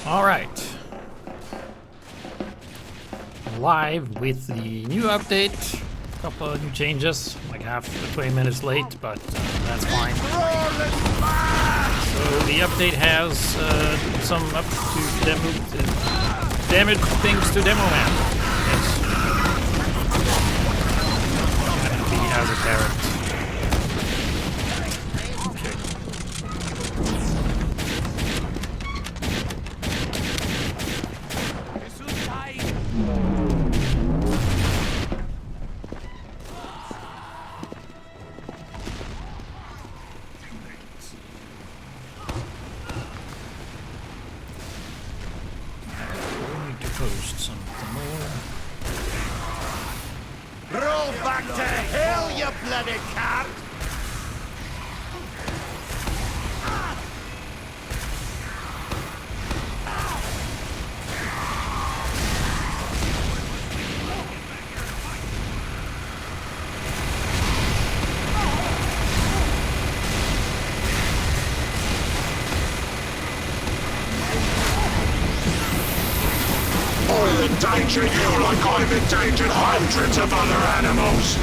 Alright. Live with the new update. A couple of new changes. Like half 20 minutes late, but that's fine. So the update has some up to damage things to Demoman. Yes. And he has a carrot. Post something more. Roll back to hell, you bloody cat! I'll endanger you like I've endangered hundreds of other animals!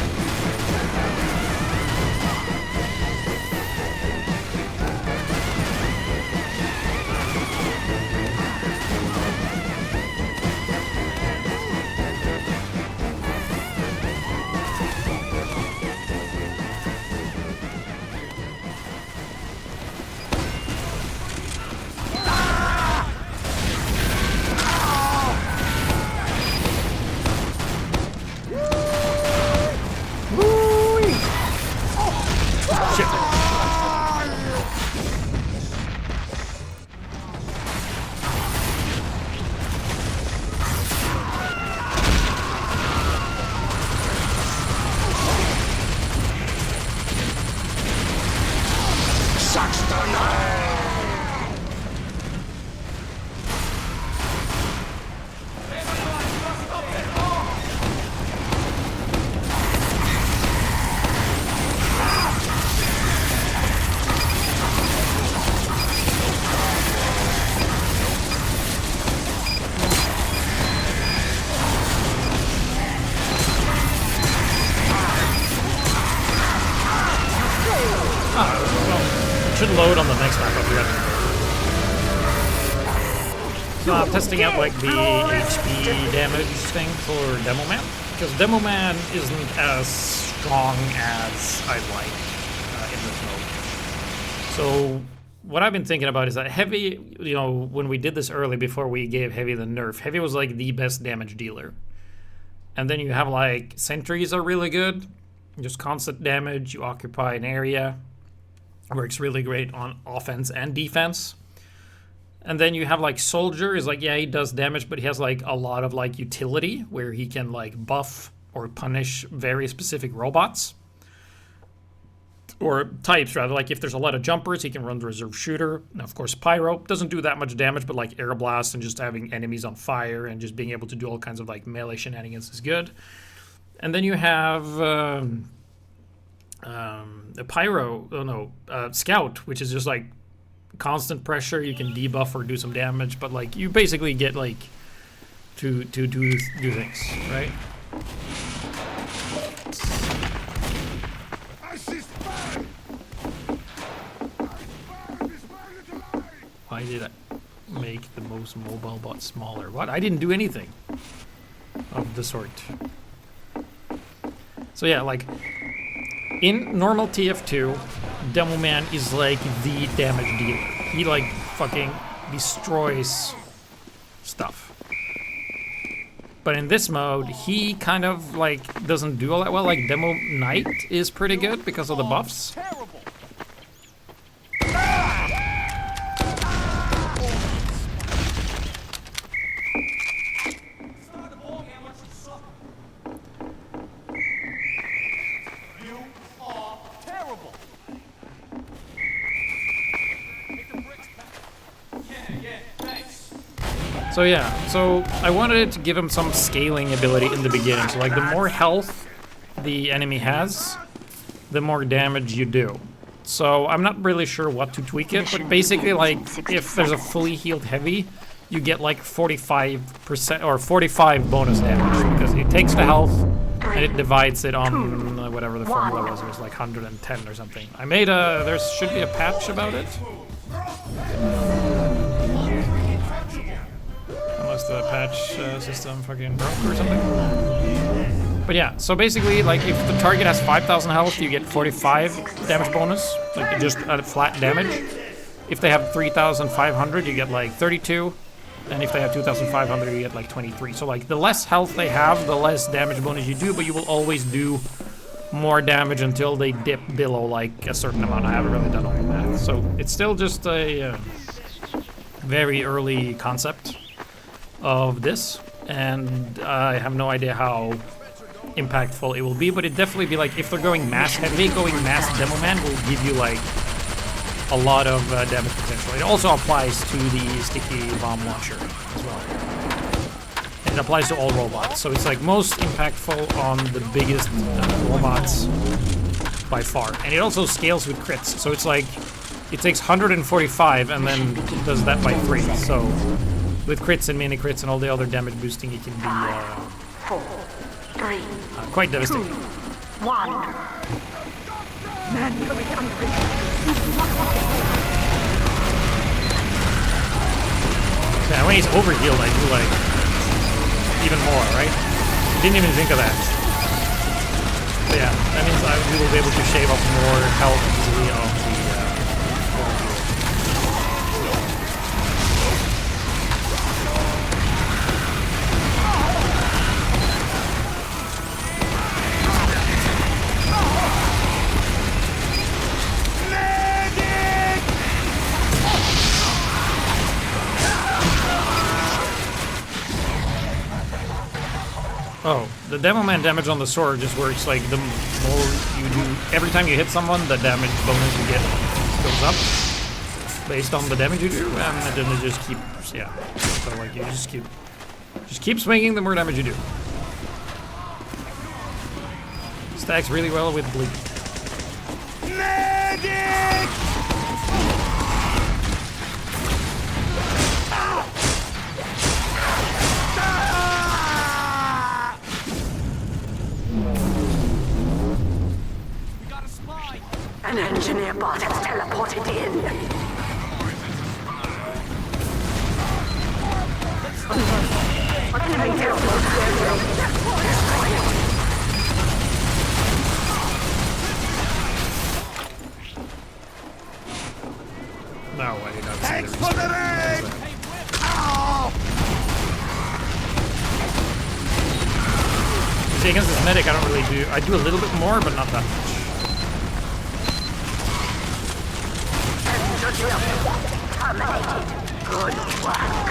Should load on the next map. I forgot. So I'm testing out like the HP damage thing for Demoman, because Demoman isn't as strong as I like in this mode. So what I've been thinking about is that Heavy, you know, when we did this early before we gave Heavy the nerf, Heavy was like the best damage dealer. And then you have like sentries are really good, just constant damage, you occupy an area. Works really great on offense and defense. And then you have like Soldier is like, yeah, he does damage, but he has like a lot of like utility where he can like buff or punish very specific robots. Or types rather, like if there's a lot of jumpers, he can run the reserve shooter. And of course Pyro doesn't do that much damage, but like air blast and just having enemies on fire and just being able to do all kinds of like melee shenanigans is good. And then you have a Pyro, Scout, which is just like constant pressure. You can debuff or do some damage, but like you basically get like to do things, right? Why did I make the most mobile bot smaller? What? I didn't do anything of the sort. So yeah, like in normal TF2, Demoman is like the damage dealer. He like fucking destroys stuff. But in this mode, he kind of like doesn't do all that well. Like Demo Knight is pretty good because of the buffs. So yeah, so I wanted to give him some scaling ability in the beginning. So like the more health the enemy has, the more damage you do. So I'm not really sure what to tweak it, but basically like if there's a fully healed heavy, you get like 45% or 45 bonus damage because it takes the health and it divides it on whatever the formula was. It was like 110 or something. I made a. There should be a patch about it. Unless the patch system fucking broke or something. But yeah, so basically, like if the target has 5,000 health, you get 45 damage bonus, like just flat damage. If they have 3,500, you get like 32. And if they have 2,500, you get like 23. So like the less health they have, the less damage bonus you do, but you will always do more damage until they dip below like a certain amount. I haven't really done all the math. So it's still just a very early concept of this. And I have no idea how impactful it will be, but it definitely be like if they're going mass heavy, going mass Demoman will give you like a lot of damage potential. It also applies to the sticky bomb launcher as well. And it applies to all robots. So it's like most impactful on the biggest robots by far. And it also scales with crits. So it's like it takes 145 and then it does that by 3. So with crits and mini crits and all the other damage boosting, it can be quite devastating. 1. Manually Yeah, when he's overhealed, I do like even more, right? Didn't even think of that. But yeah, that means we will be able to shave off more health easily on the overheal. Oh, the Demoman damage on the sword just works like the more you do, every time you hit someone, the damage bonus you get goes up based on the damage you do, and then it just keeps, yeah. So like you just keep swinging the more damage you do. Stacks really well with bleed. Medic! An engineer bot has teleported in. Enemy teleport. No way, you got Thanks for the raid! Ow! See, against this medic, I don't really do. I do a little bit more, but not that much. Terminated. Good work.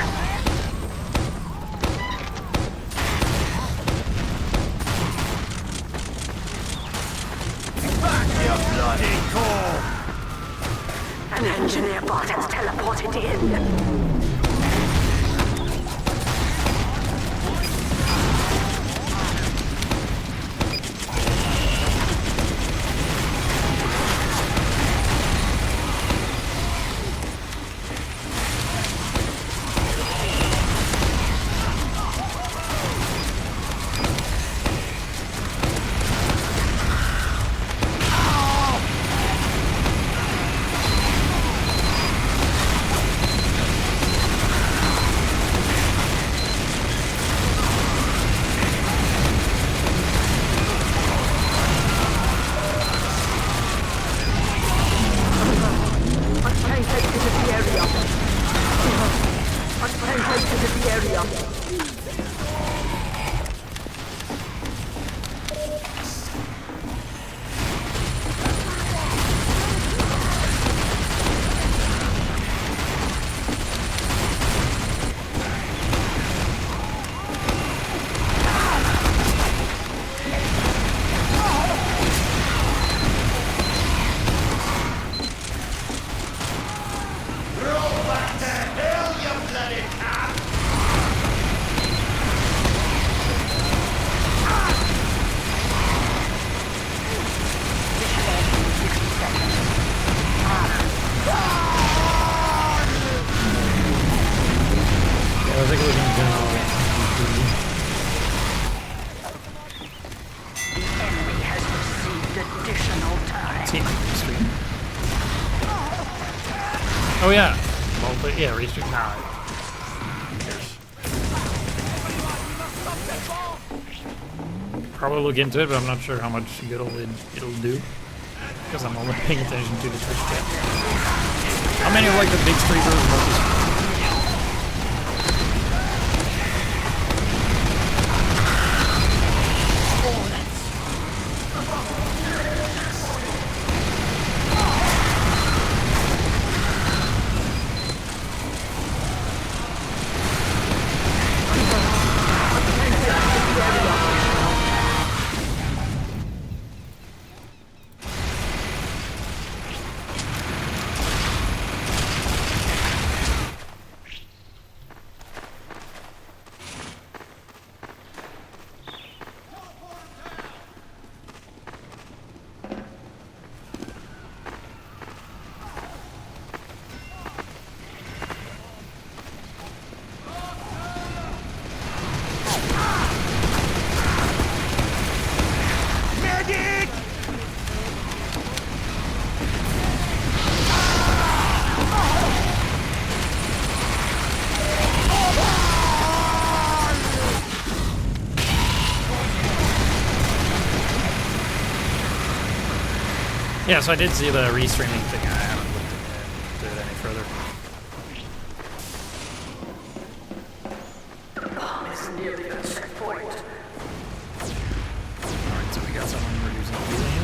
Back your bloody core! An engineer bot has teleported in. take a look in general. The enemy has received additional time. Team restream. Oh yeah. Well, yeah, restream. Nah. Who cares? Probably look into it, but I'm not sure how much good it'll do. Because I'm only paying attention to the Twitch chat. How many of like the big streamers? Yeah, so I did see the restreaming thing. I haven't looked into it any further. Bomb is nearly at set point. Alright, so we got someone reducing healing.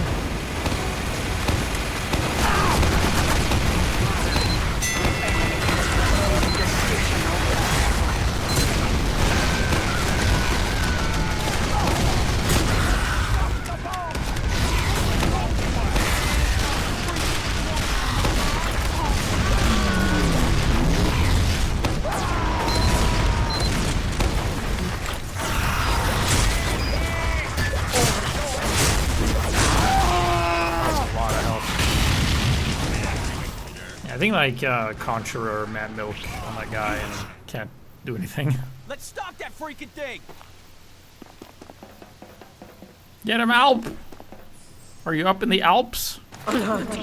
I think like Conjurer or Mad Milk on that guy and can't do anything. Let's stop that freaking thing! Get him, Alp! Are you up in the Alps? Alert!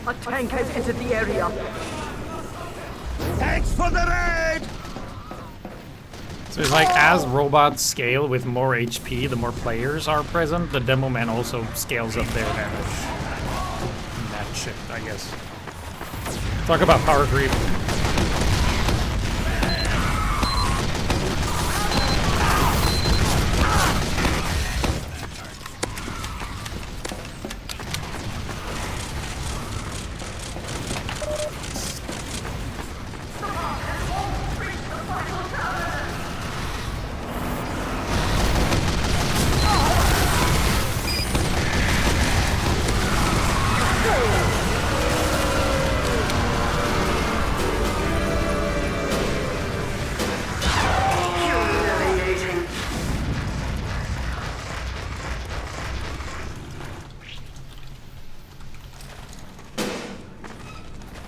A tank has entered the area. Thanks for the raid! So it's like as robots scale with more HP, the more players are present, the Demoman also scales up their damage. And that shit, I guess. Talk about power creep.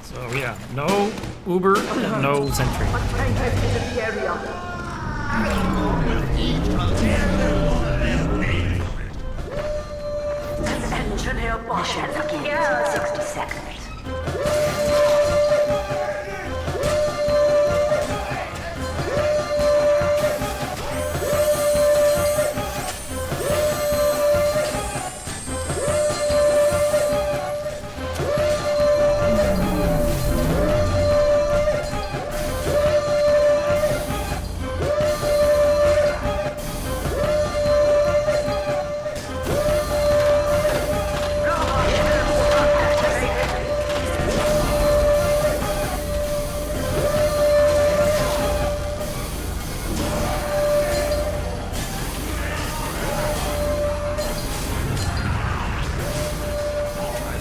So yeah, no Uber and no Sentry. A tank has entered the area. Engineer Mission begins in 60 seconds.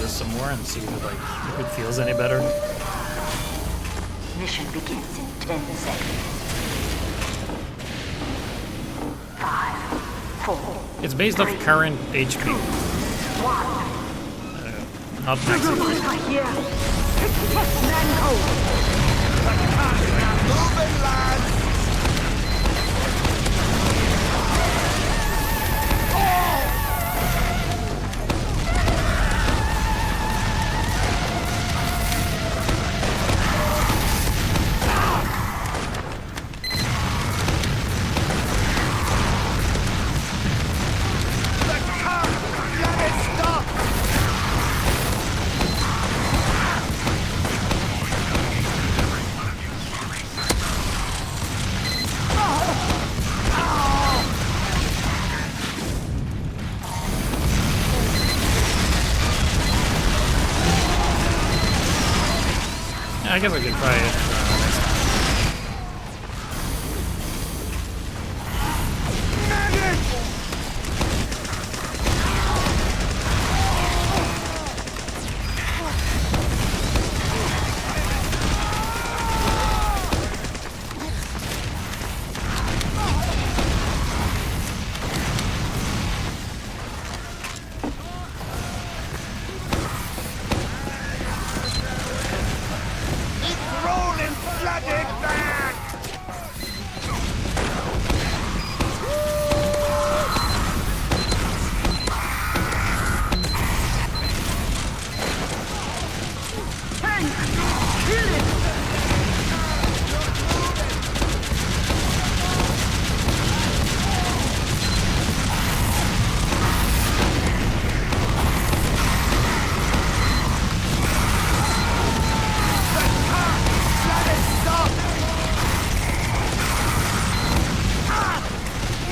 Some more and see if it feels any better. Mission begins in 10 seconds. 5, 4. It's based off current HP. 1. Not maximum. Here. Man code. Moving, lads! I guess I could try it next time. Rolling flooded back!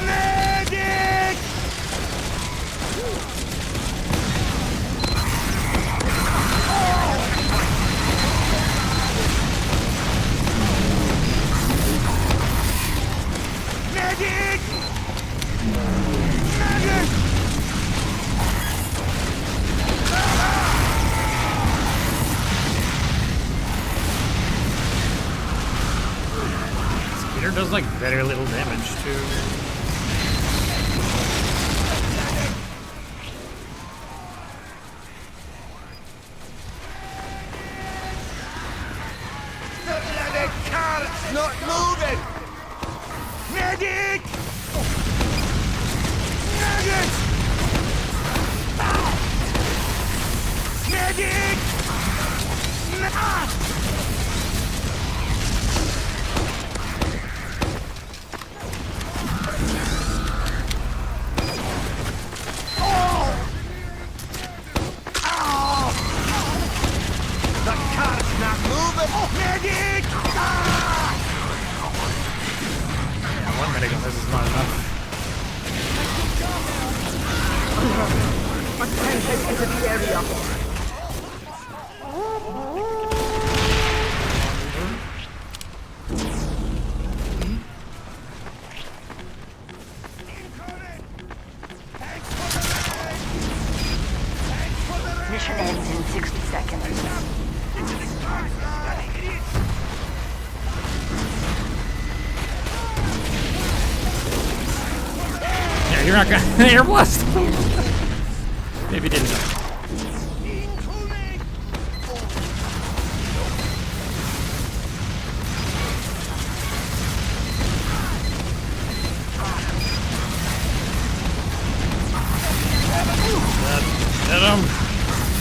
Medic! Medic! Medic! Speeder does like very little damage too. The bloody cart's not moving! Medic! Medic! Medic! The cart's not moving! Medic! Yeah, 1 minute on this is not enough. Attention into the area. Mission ends in 60 seconds. Yeah, you're not gonna. There was. Maybe didn't know.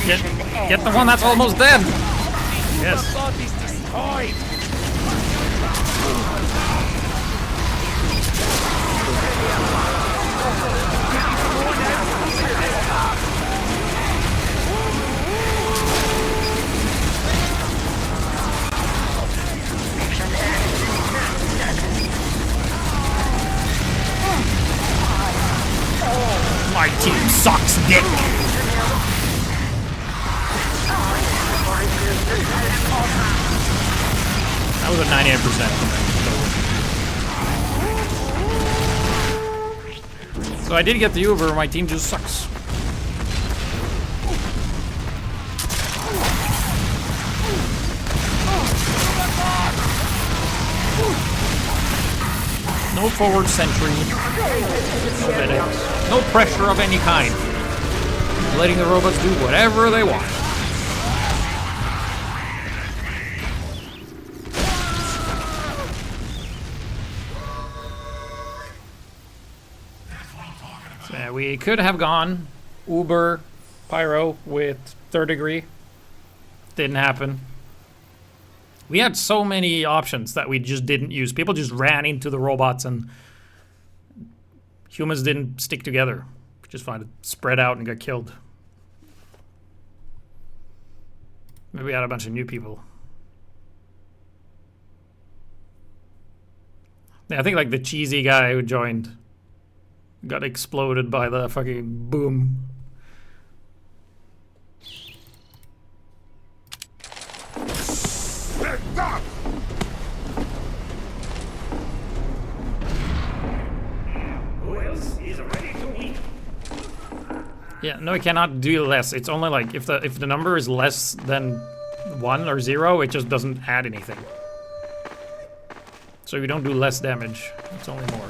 Get him! Get the one that's almost dead! Yes. Body's destroyed! My team sucks dick! That was a 98%. So I did get the Uber, my team just sucks. No forward sentry, no medics, no pressure of any kind. Letting the robots do whatever they want. So yeah, we could have gone Uber Pyro with third degree. Didn't happen. We had so many options that we just didn't use. People just ran into the robots and humans didn't stick together. Just find it spread out and got killed. Maybe we had a bunch of new people. Yeah, I think like the cheesy guy who joined got exploded by the fucking boom. Yeah, no, it cannot do less. It's only like if the number is less than 1 or 0, it just doesn't add anything. So you don't do less damage. It's only more.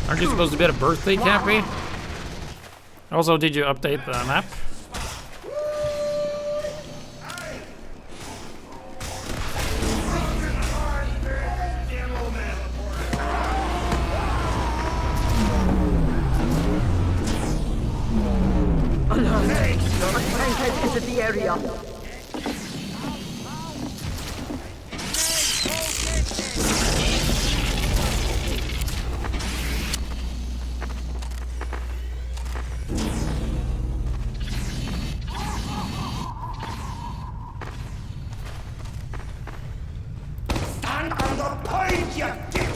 Aren't you supposed to be at a birthday, Cappy? Also, did you update the map? Alert! A tank has entered the area. Stand on the point, you dick!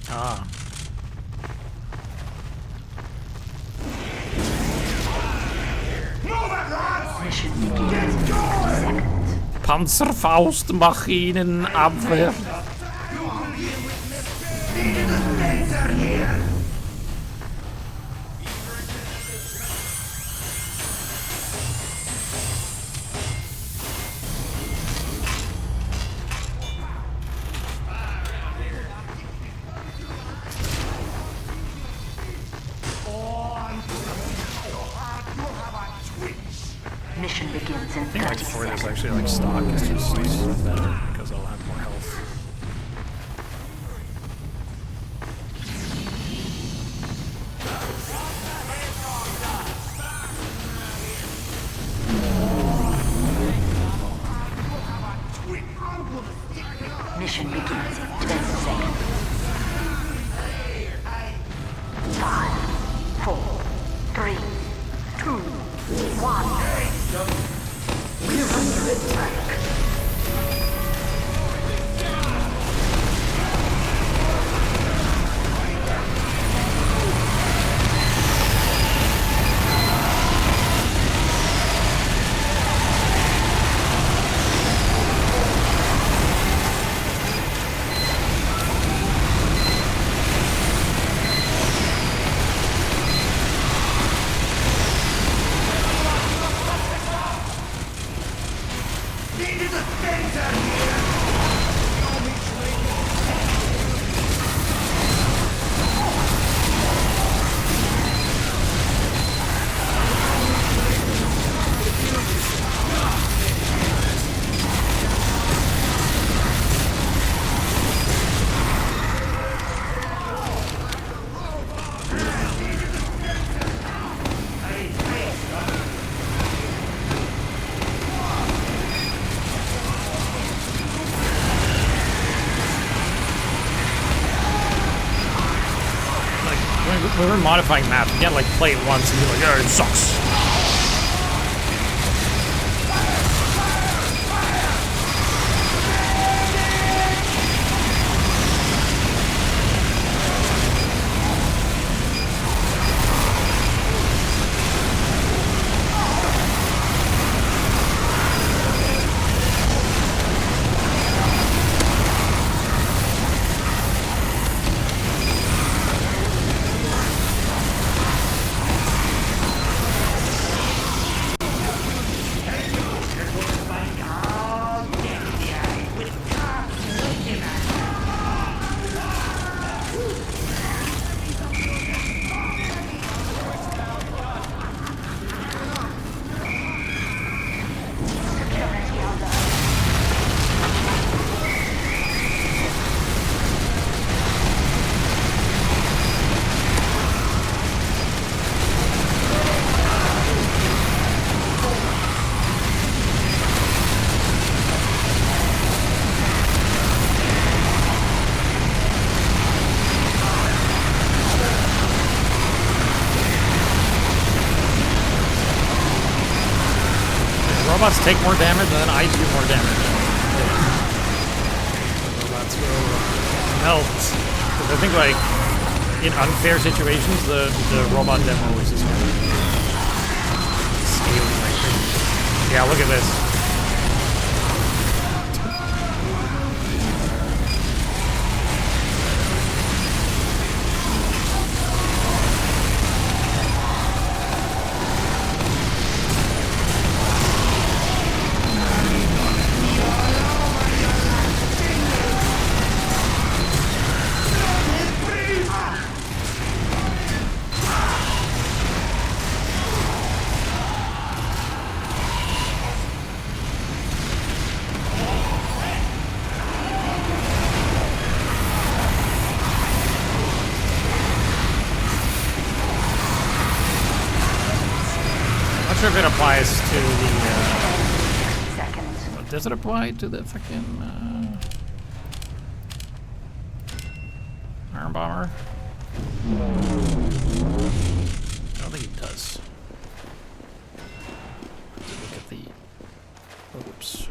Ah. Move it, lads! Mission begins in 30 Going! seconds. Panzerfaustmaschinenabwehr. Laser here! Mission begins in I think like 30 4 is seconds. actually like stock. It's just better because I'll have more health. Mission begins in 20 seconds. 5, 4, 3, 2, 1. We're under attack. Needed a laser here! When we're modifying maps, you can't like play it once and be like, oh, it sucks. take more damage, and then I do more damage. So let's go melt. Because I think, like, in unfair situations, the robot demo is just kind of scaling like crazy. Yeah, look at this. Not sure if it applies to the. Does it apply to the fucking Iron Bomber? I don't think it does. Look at the. Oops.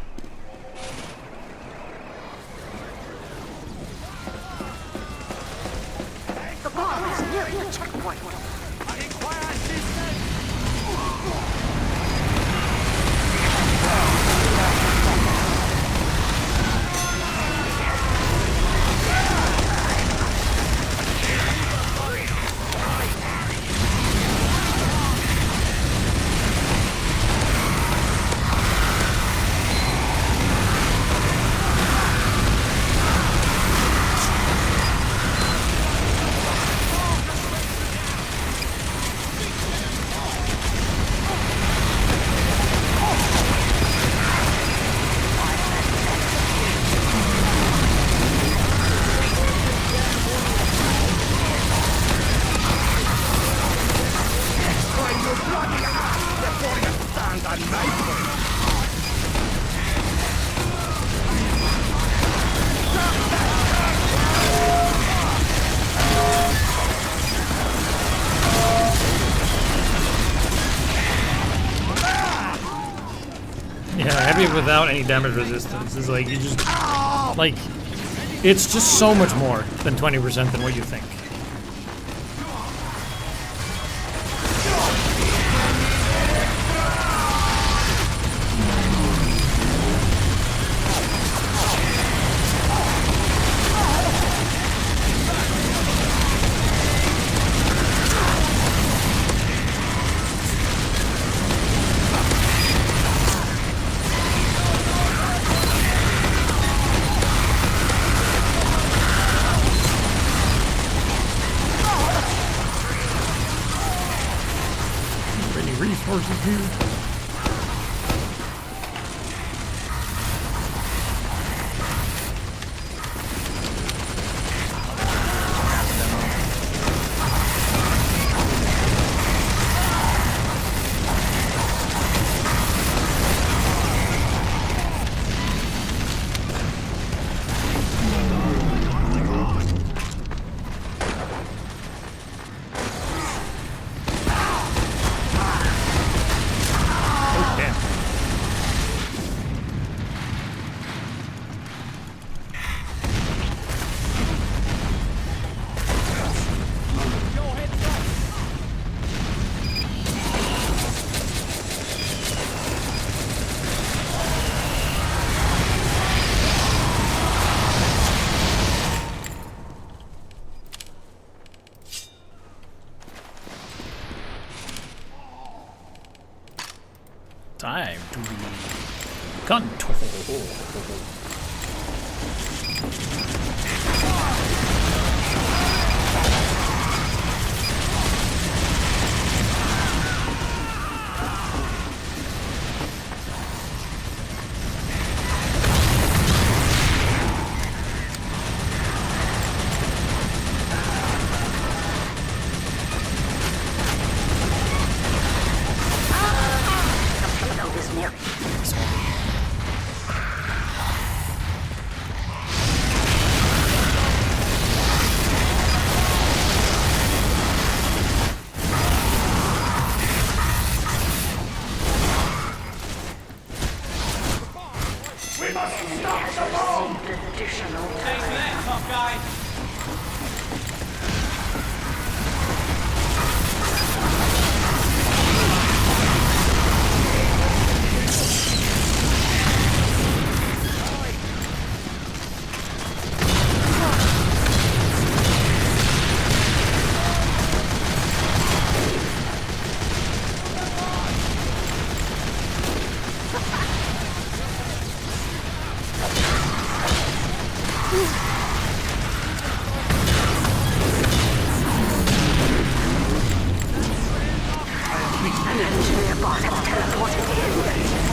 The bomb is nearing the checkpoint. Yeah, heavy without any damage resistance is like, you just, like, it's just so much more than 20% than what you think. Resources here. Time to be control. Functional. An engineer bot has teleported in.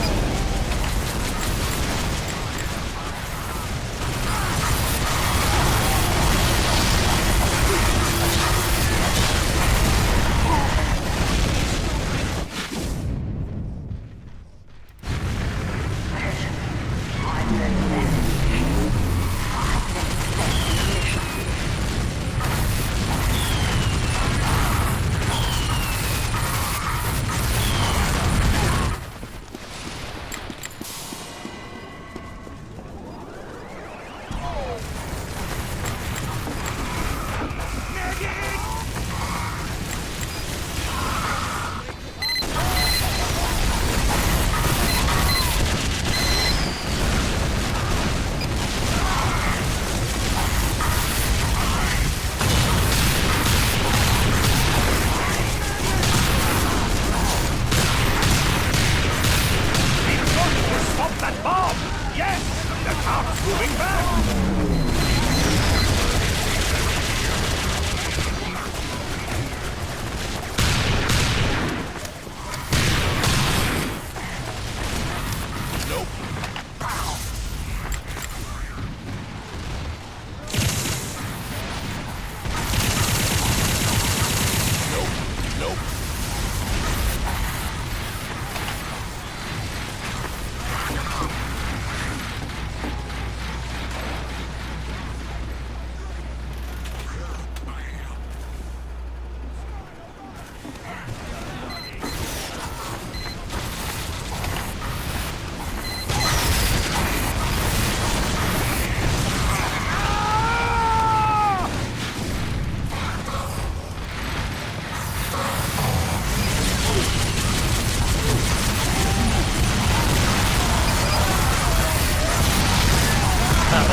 Stop that bomb! Yes! The car's moving back!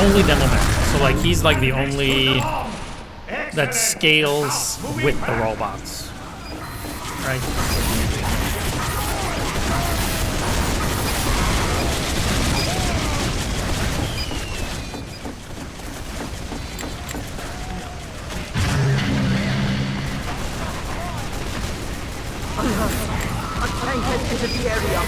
Only Demoman. So like he's like the only that scales with the robots. Right? A tank has entered the area.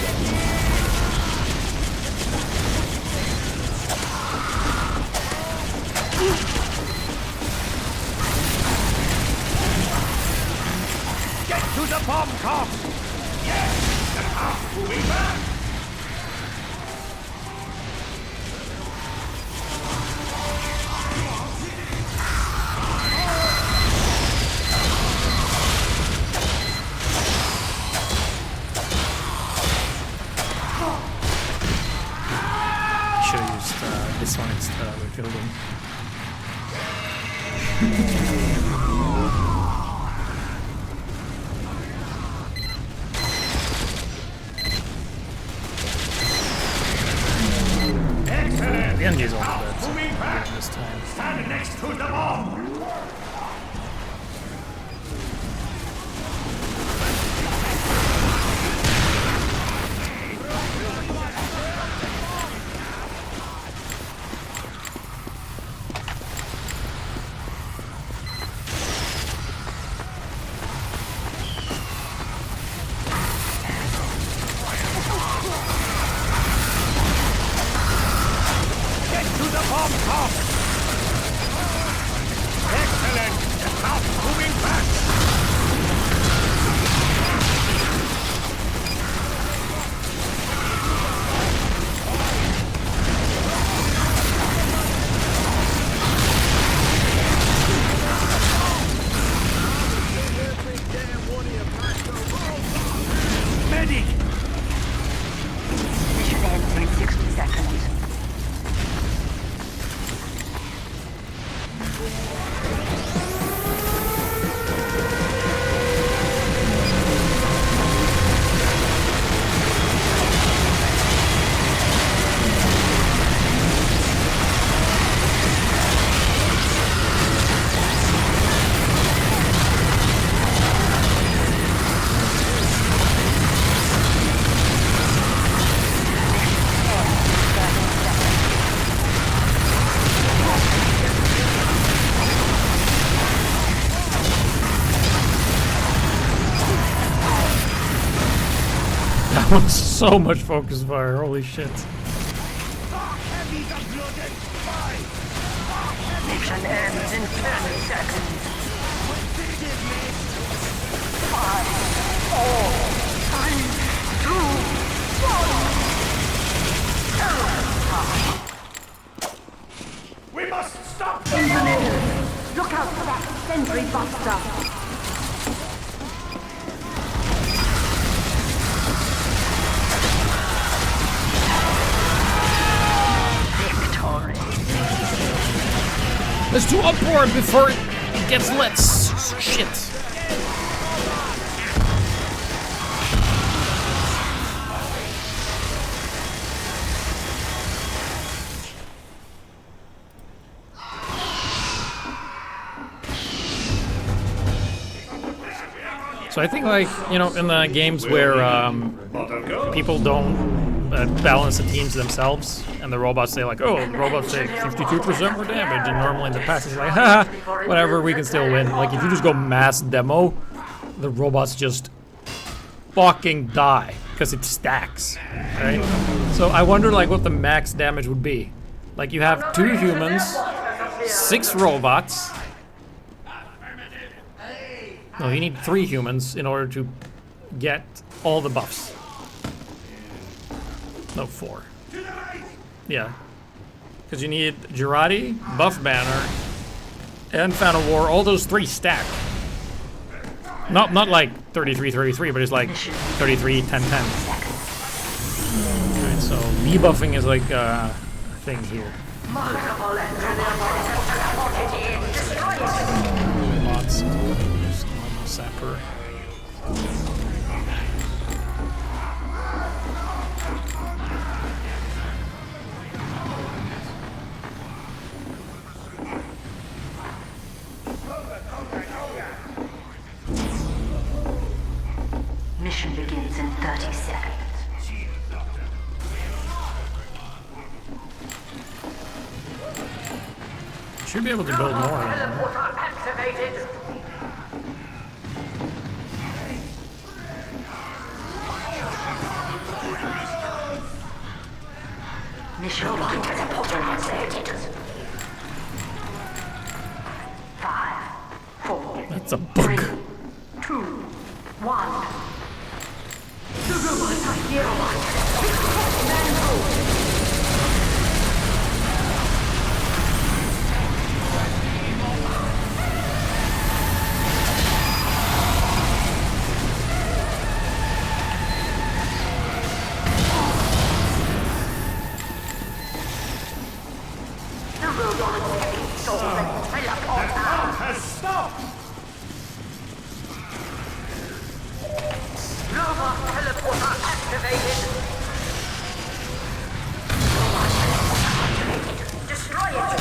Get to the bomb car! Yes! The car's moving back! Should have used this one instead of rebuilding. Excellent! The NG is all good Moving back! this time. Stand next to the bomb! Get to the bomb car! Excellent! The car's moving back! Medic! Mission ends in 60 seconds. That was so much focus fire, holy shit. Mission ends in 10 seconds. 5, 4, 3, 2, 1. We must stop them! Engineers, look out for that sentry buster. Let's do upward before it gets lit. Shit. So I think, like, you know, in the games where people don't balance the teams themselves, and the robots say like, oh, the robots take 52% more damage, and normally in the past it's like, haha, whatever, we can still win. Like, if you just go mass demo, the robots just fucking die, because it stacks, right? So I wonder, like, what the max damage would be. Like, you have 2 humans, 6 robots. No, you need 3 humans in order to get all the buffs. No, 4. Yeah. Because you need Girardi, Buff Banner, and Fan of War. All those 3 stack. Not like 33-33, but it's like 33-10-10. Alright, so debuffing is like a thing here. Lots of normal sapper. Mission begins in 30 seconds. Should be able to build more. Activated. Mission begins activated. 5, 4. That's a bug. 2, 1. The robots are nearby. Man Has stopped! Robot teleporter activated. Destroy it.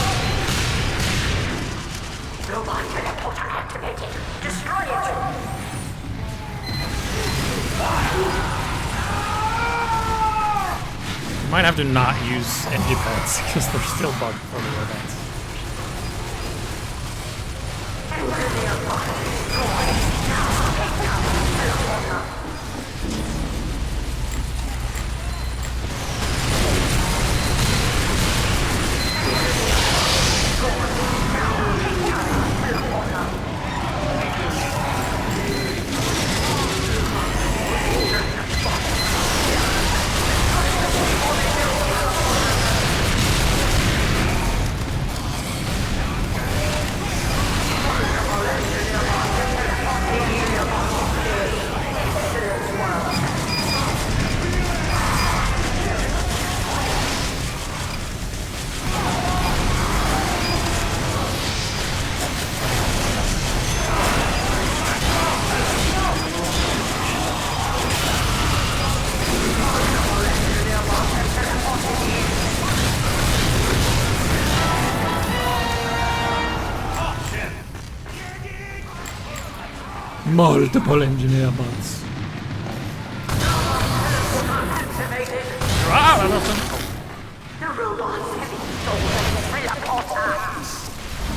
Robot teleporter activated. Destroy it. You might have to not use energy pads because they're still bugged for the robots. Multiple engineer bots. Ah, that doesn't. The robot's heavy soul and teleporter.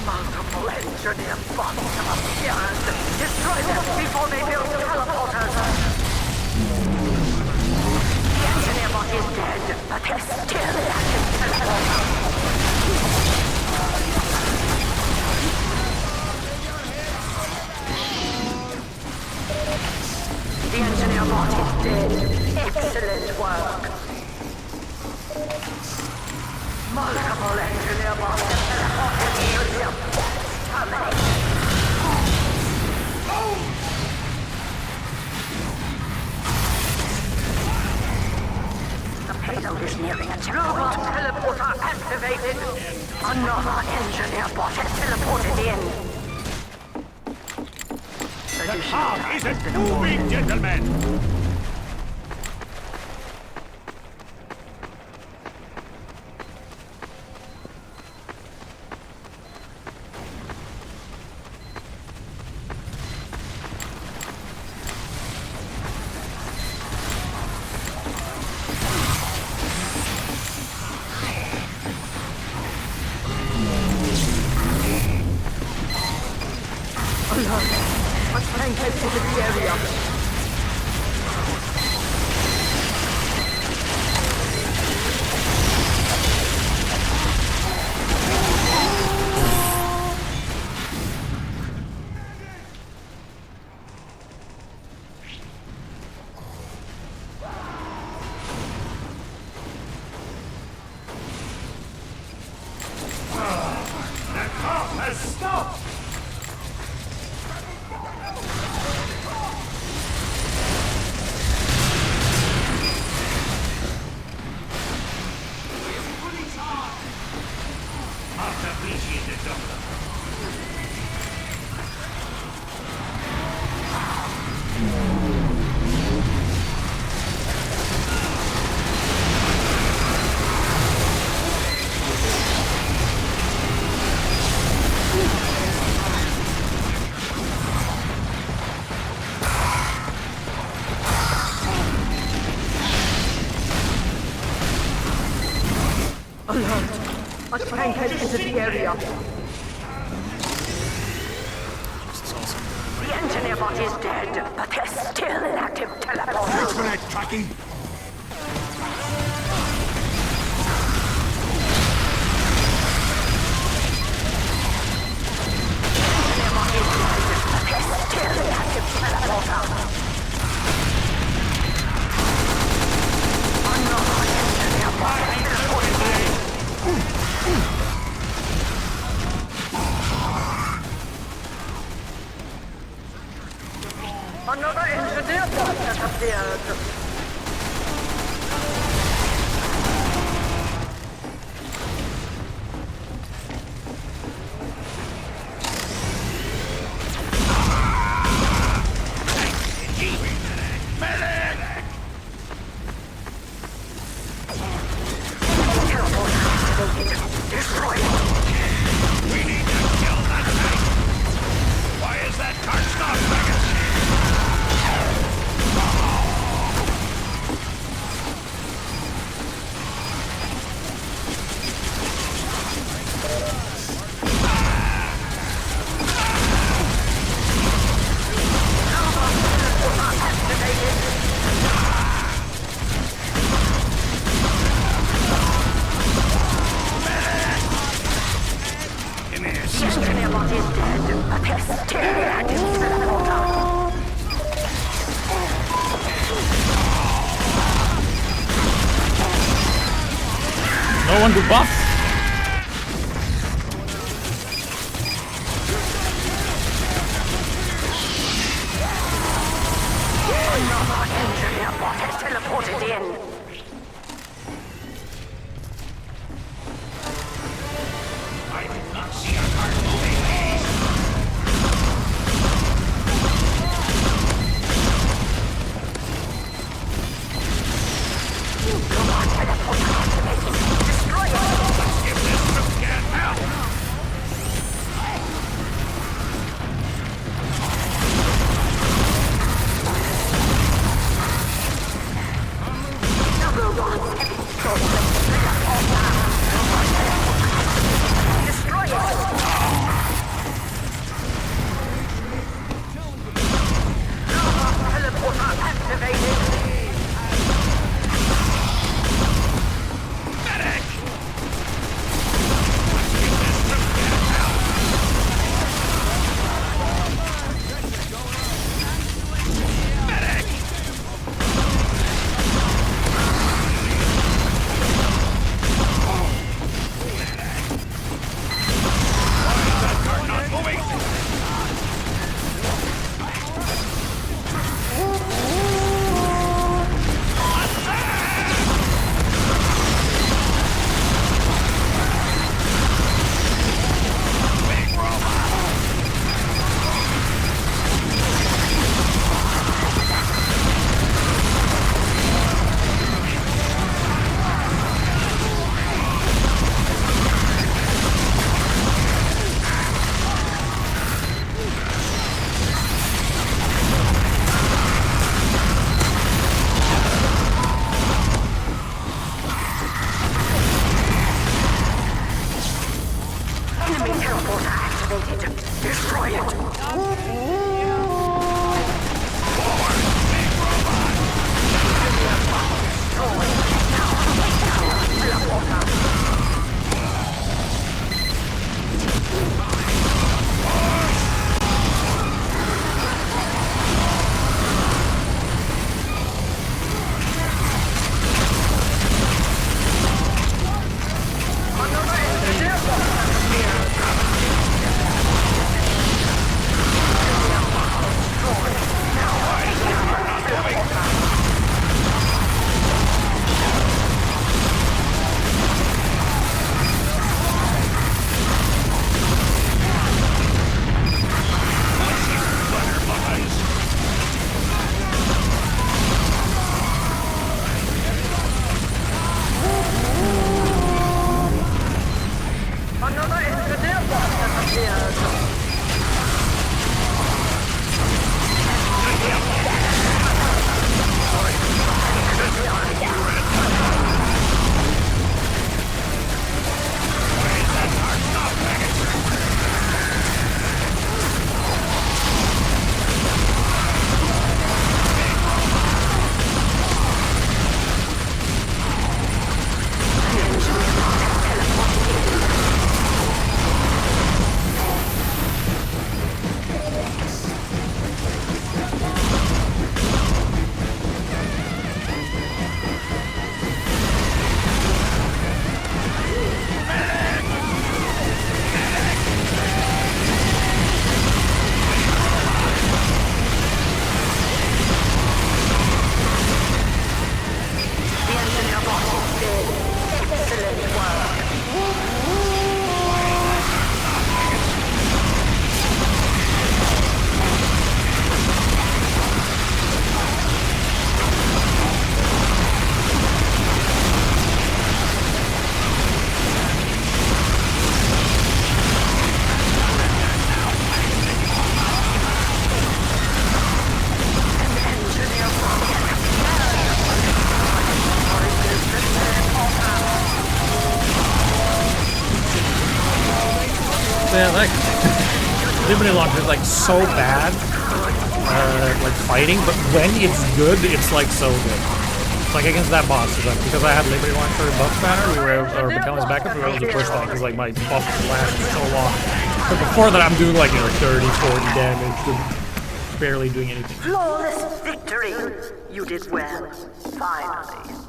Multiple engineer bots have appeared. Destroy them before they build teleporters. The engineer bot is dead, but there's still an active teleporter. The engineer bot is dead. Excellent work. Multiple engineer bots have teleported to them. Terminate. The payload is nearing a checkpoint. Robot teleporter activated. Another engineer bot has teleported in. The car isn't moving, gentlemen! Let's try and get to the area. The car has stopped! Let's try and get into the area. The engineer bot is dead, but there's still an active teleporter. Thanks for that, Trucky. Another engineer bot has appeared. No one to buff? Another engineer bot has teleported in. I did not see a car moving. Come on, teleporter activated. Destroy it. Let's give this some can help. Teleporter activated. Destroy it. Another engineer bot has appeared. Yeah, like Liberty Launcher is like so bad, like fighting, but when it's good, it's like so good. Like against that boss, like, because I had Liberty Launcher buff banner, we were our battalion's backup, we were able to push that because like my buff lasted so long. But before that, I'm doing like 30, 40 damage, barely doing anything. Flawless victory. You did well. Finally.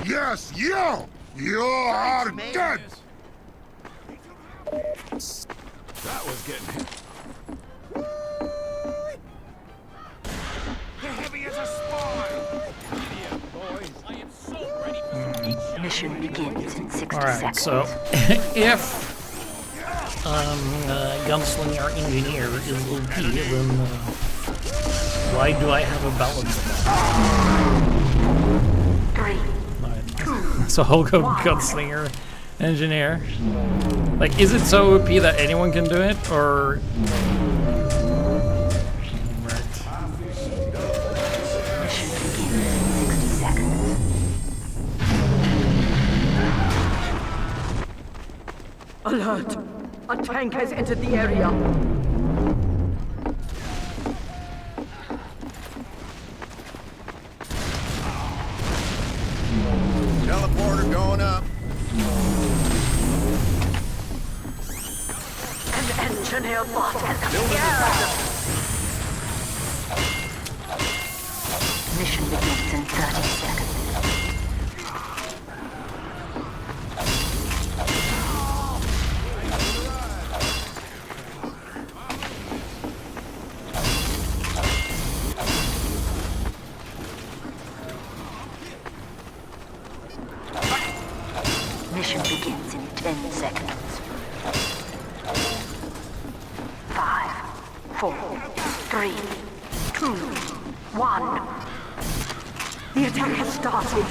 Yes, you! You are dead! That was getting... You're heavy as a spine! Idiot, boys. I am so ready for some meat Mission begins in 60 Alright, seconds. so if Gunslinger Engineer is OP, then why do I have a balance bar? 3. Alright, so I'll go Gunslinger Engineer. Like, is it so OP that anyone can do it, or... Mission begins in 60 seconds. Alert! A tank has entered the area. Teleporter going up. An engineer bot has appeared. Mission begins in 30 seconds. Mission begins in 10 seconds. 5, 4, 3, 2, 1. The attack has started.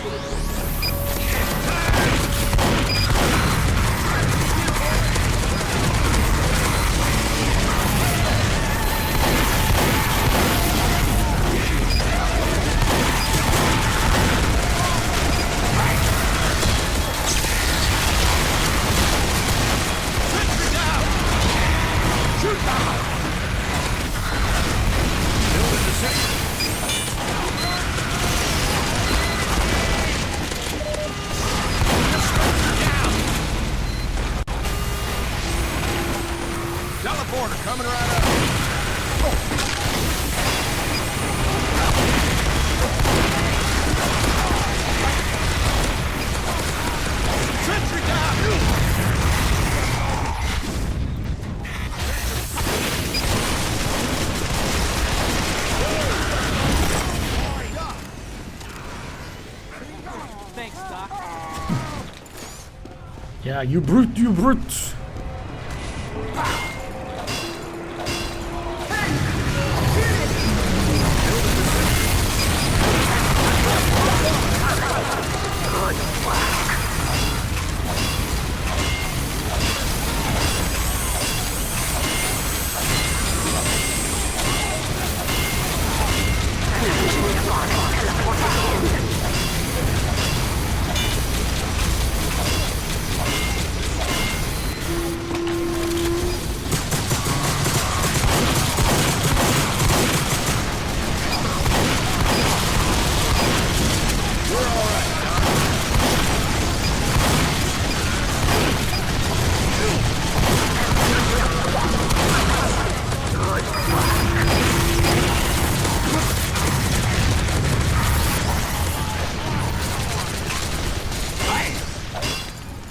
Teleporter coming right up. Sentry down! Yeah, you brute, you brute!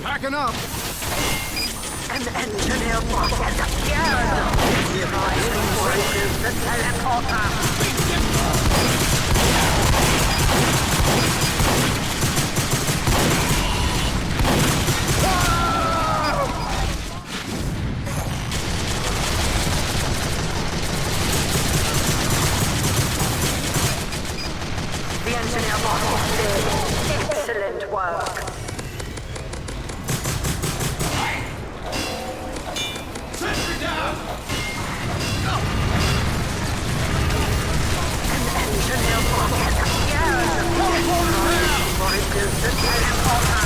Packing up. An engineer bot has appeared. Devising forces the teleporter. The engineer bot did excellent work. Sentry down! Engineer bot has appeared. Forces the teleporter.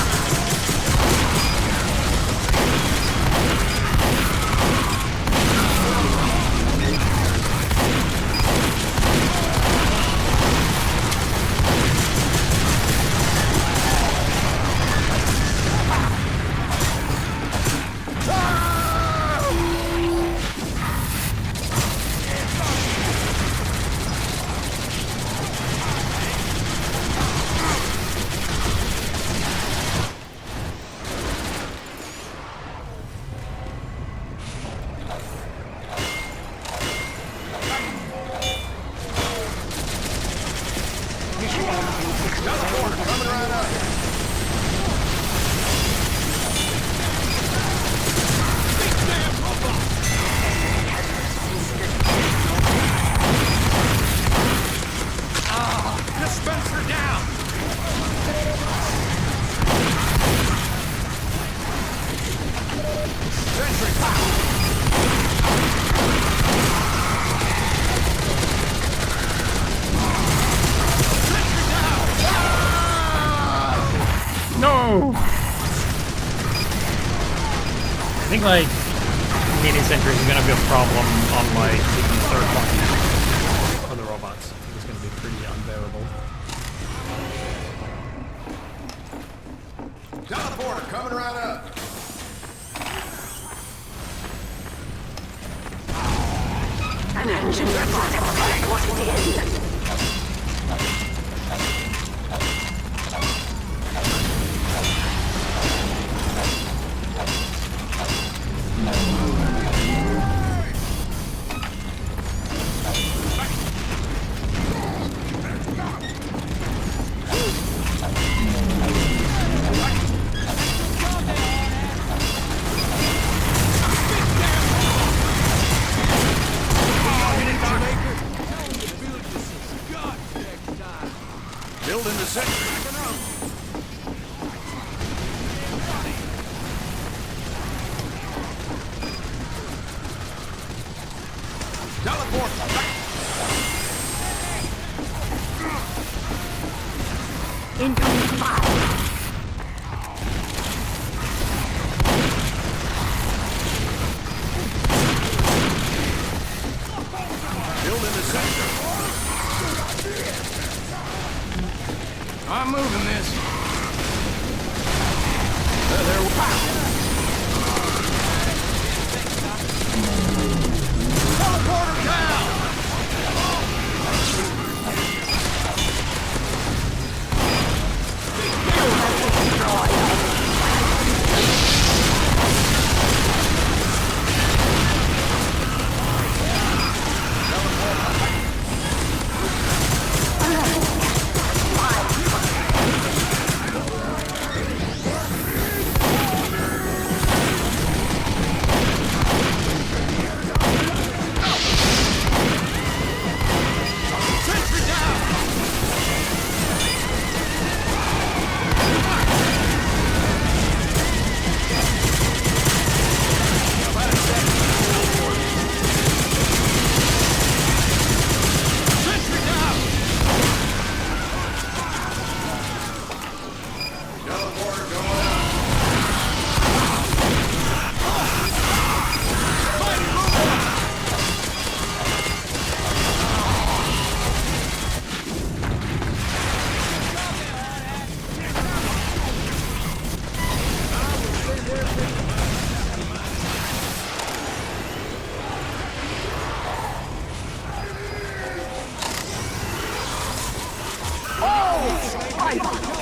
think like mini sentries is gonna be a problem on like the third one for the robots. I think it's gonna be pretty unbearable. Teleporter coming right up. An engineer must explain what it is. Building the sentry. Teleport. Incoming fire. Building the sentry. I'm moving this. Teleporter down!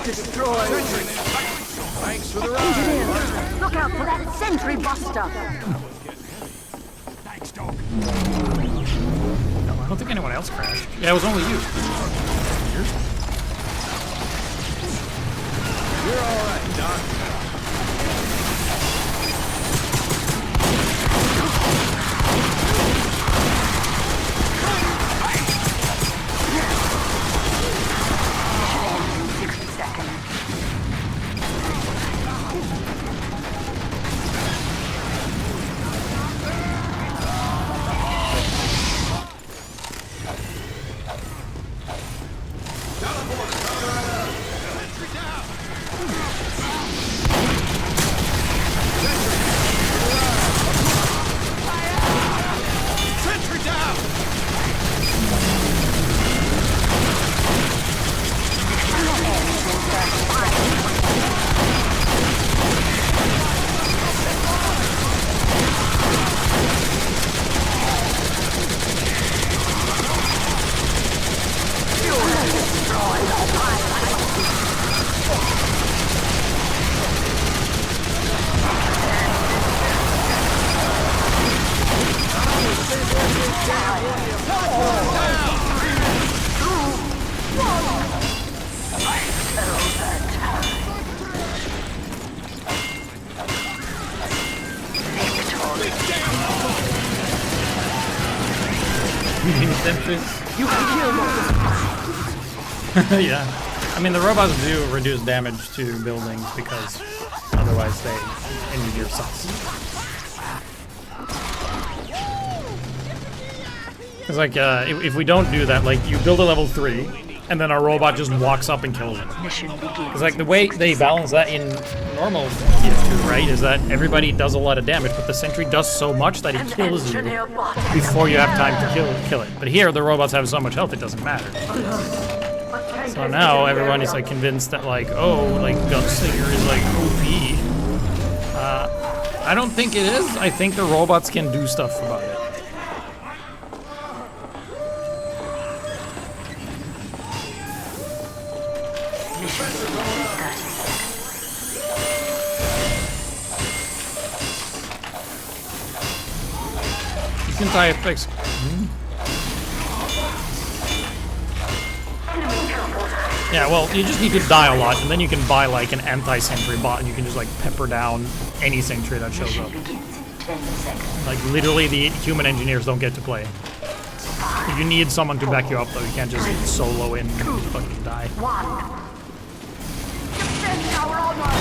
Destroyed. Thanks for the ride. Engineer, look out for that sentry buster. Thanks, dog. I don't think anyone else crashed. Yeah, it was only you. You're all right, Doc. You yeah. I mean, the robots do reduce damage to buildings because otherwise they engineer sus. It's like, if we don't do that, like, you build a level 3, and then our robot just walks up and kills him. Mission begins. Because like the way they balance that in normal TF2, right, is that everybody does a lot of damage, but the sentry does so much that it kills you before you have time to kill it. But here, the robots have so much health, it doesn't matter. So now everyone is like convinced that like, oh, like Gunslinger is like OP. I don't think it is. I think the robots can do stuff about it. You can tie effects. Yeah, well, you just need to die a lot, and then you can buy like an anti-sentry bot, and you can just like pepper down any sentry that shows up. Begins in 10 seconds. Like literally, the human engineers don't get to play. You need someone to back you up, though. You can't just solo in and fucking die. Defend our honor!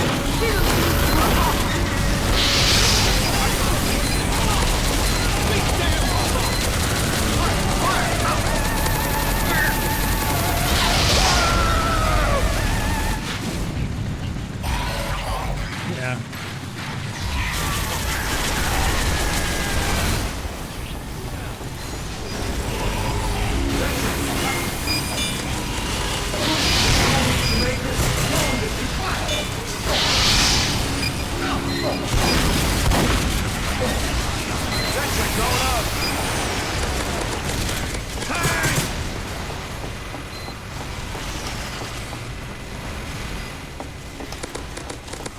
Yeah.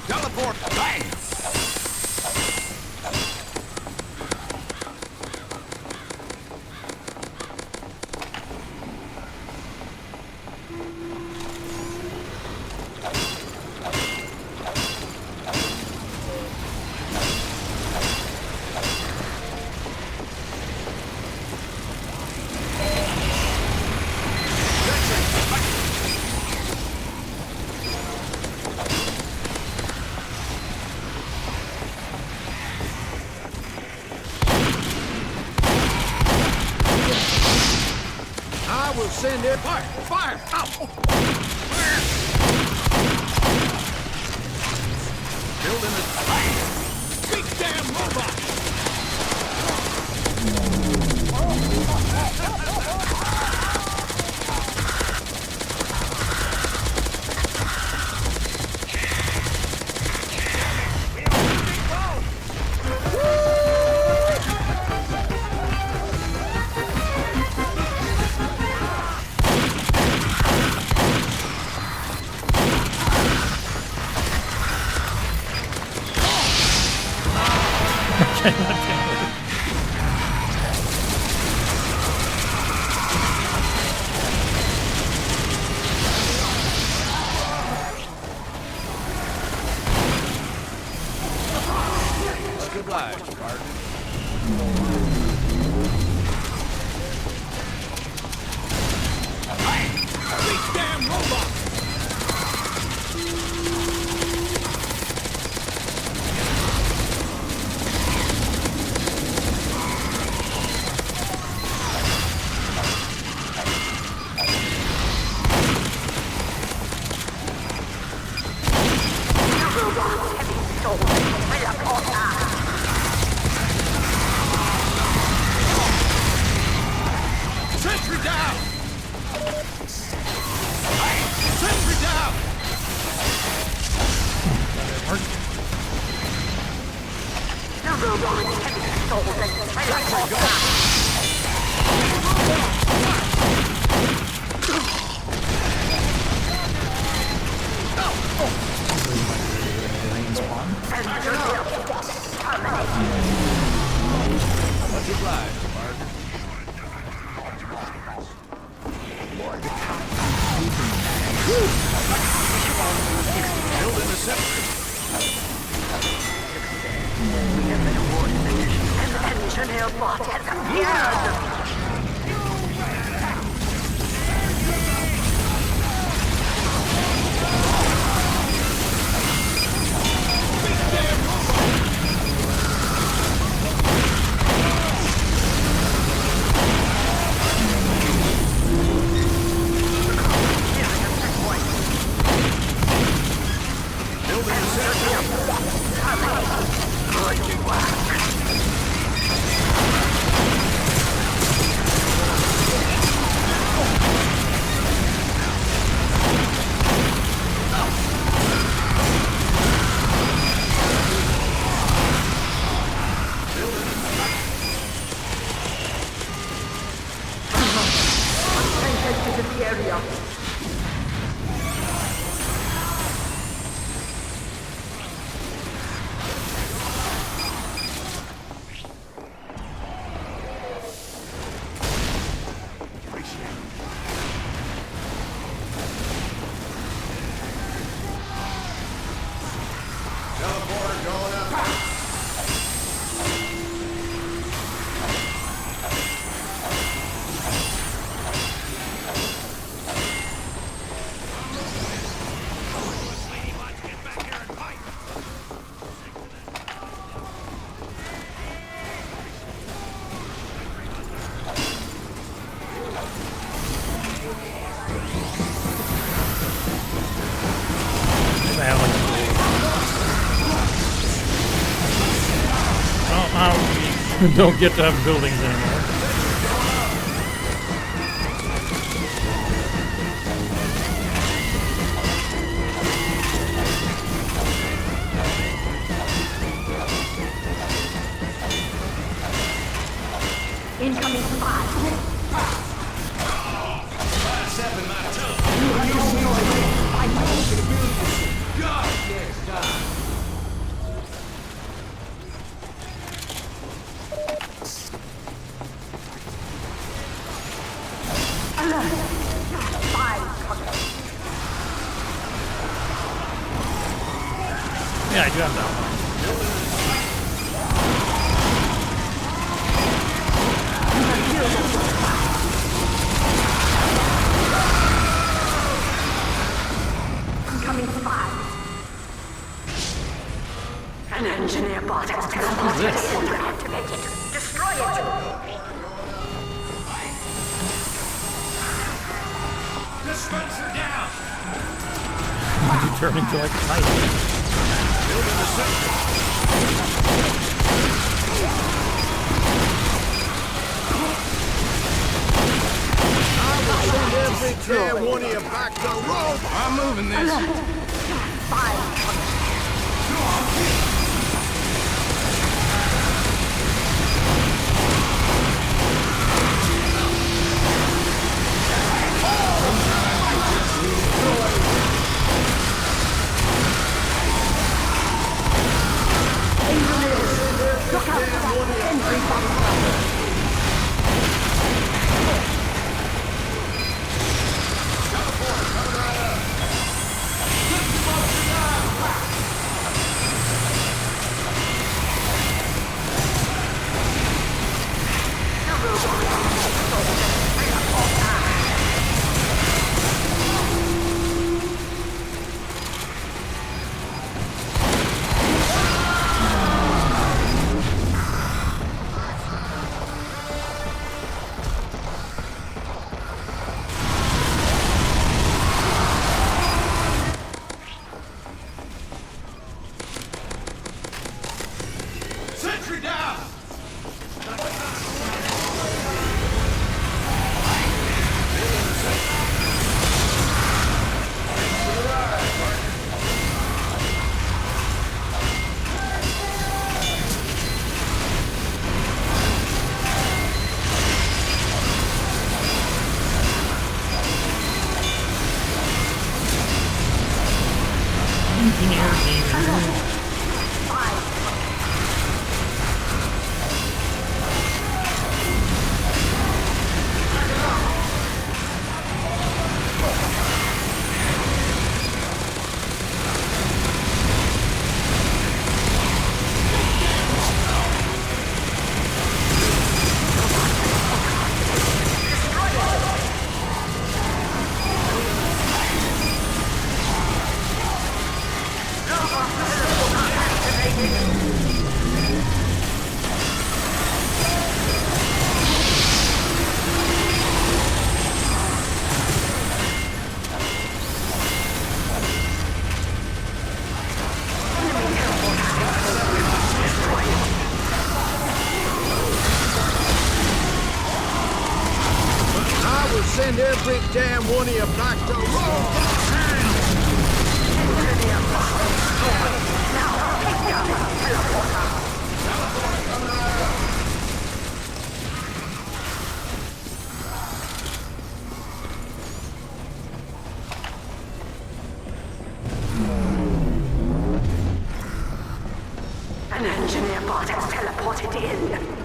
Teleport! Bang! I will send it. Fire! Fire! Ow! Building a big damn robot! Sentry down! Sentry down! The robot's heavy soul and teleport. Much obliged, Mark. Building a scepter. An engineer bot has appeared. Teleporter going up. Don't get to have buildings anymore. Incoming spy. Yeah, I do have that one. Incoming spy. An engineer bot has teleported this? in to activate it. Destroy it! Dispenser down! You turn into like a titan. Building the sector. Send every damn one of you back to Rome. I'm moving this. Look out for that sentry bomb. Sentry down! Send every damn one of you back to Rome. An engineer bot has teleported in.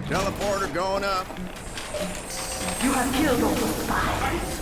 Teleporter going up. You have killed all the spies.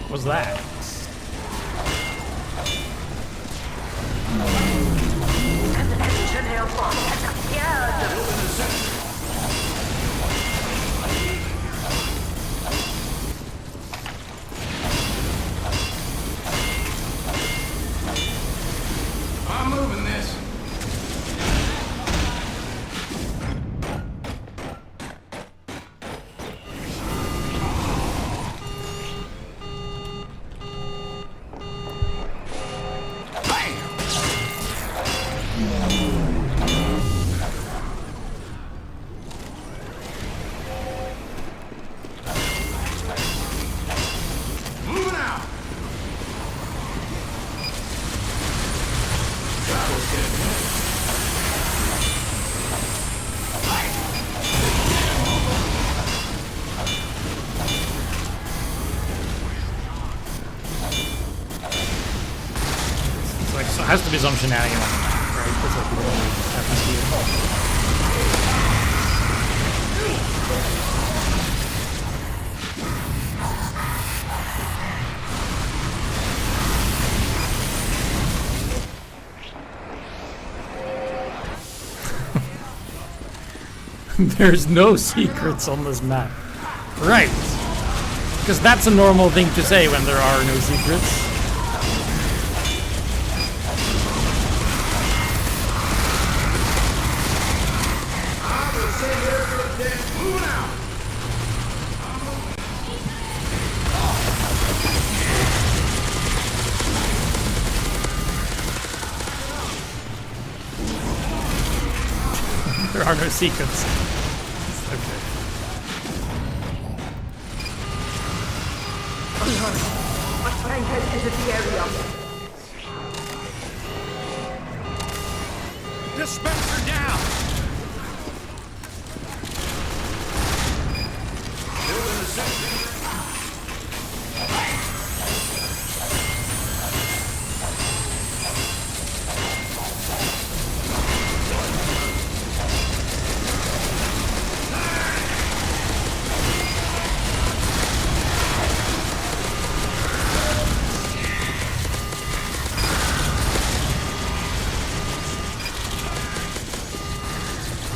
Was that? An engineer bomb has appeared. I'm moving this. Moving out. It's like, so it has to be some shenanigan on the map, right? It's like we don't really have to see it. There's no secrets on this map. Right. Because that's a normal thing to say when there are no secrets. Moving out. There are no secrets. Okay. A train has entered the area. Dispenser down. Building the sentry.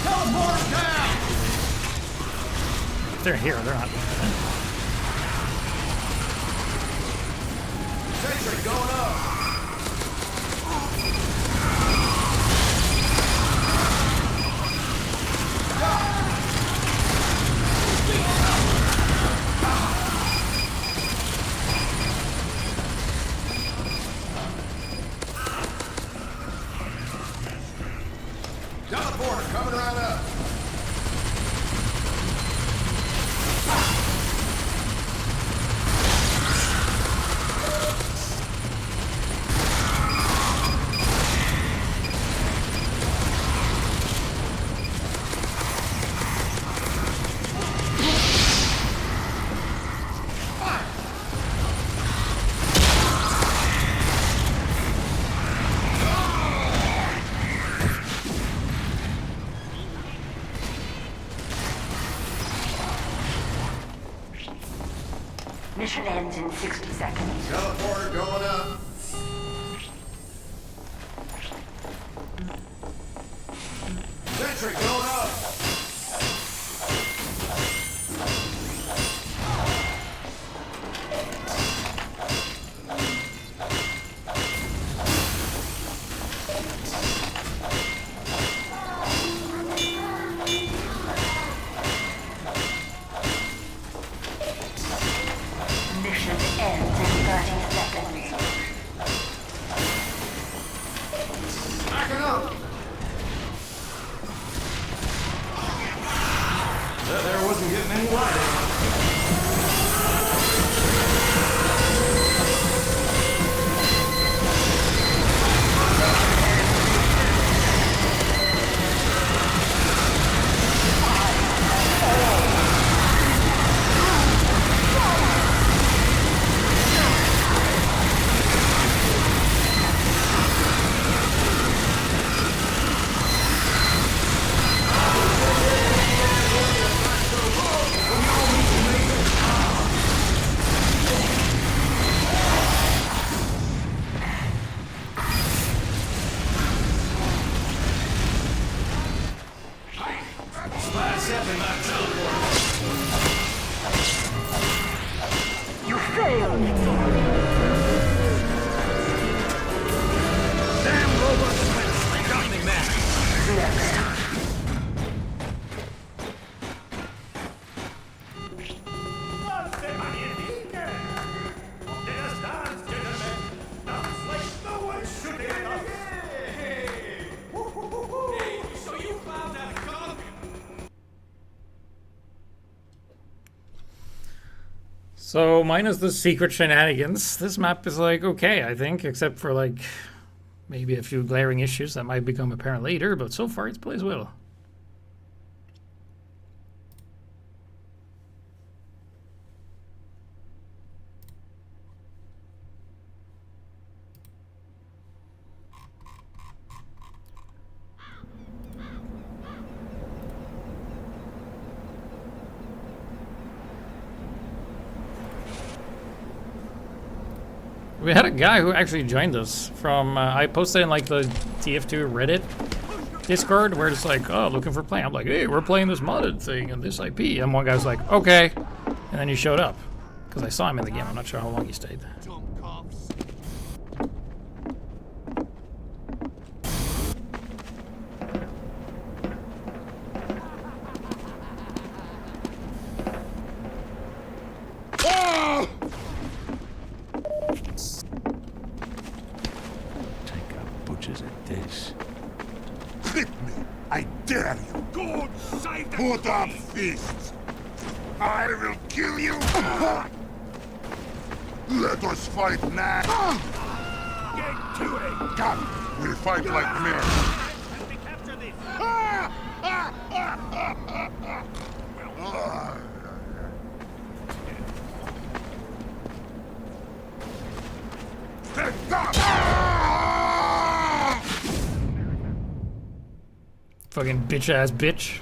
Teleporter down. They're here, they're not. Sentry going up. Teleporter coming right up. Mission ends in 60 seconds. Teleporter going up. Sentry going up. Mission ends in 30 seconds. Backing up. That there wasn't getting any lighting. You failed! Damn robots! They got me mad. Next time. So minus the secret shenanigans, this map is like okay, I think, except for like maybe a few glaring issues that might become apparent later, but so far it plays well. We had a guy who actually joined us from, I posted in like the TF2 Reddit Discord where it's like, oh, looking for play. I'm like, hey, we're playing this modded thing and this IP. And one guy's like, okay. And then he showed up because I saw him in the game. I'm not sure how long he stayed. Hit me! I dare you! God save the Put up fists! I will kill you! Let us fight now! Get to it! Come! We'll fight like men! Can we capture this? Fucking bitch ass bitch.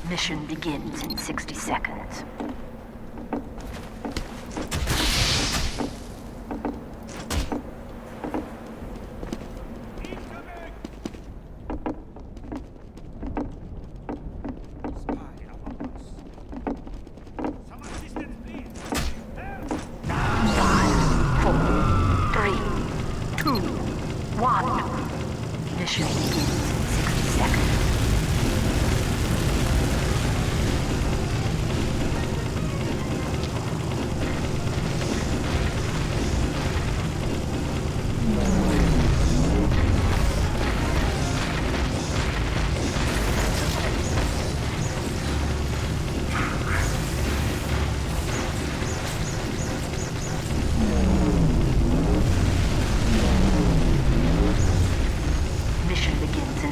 Mission begins in 60 seconds. Some assistance, please. Help! 5, 4, 3, 2, 1. Mission begins in 60 seconds. Mission begins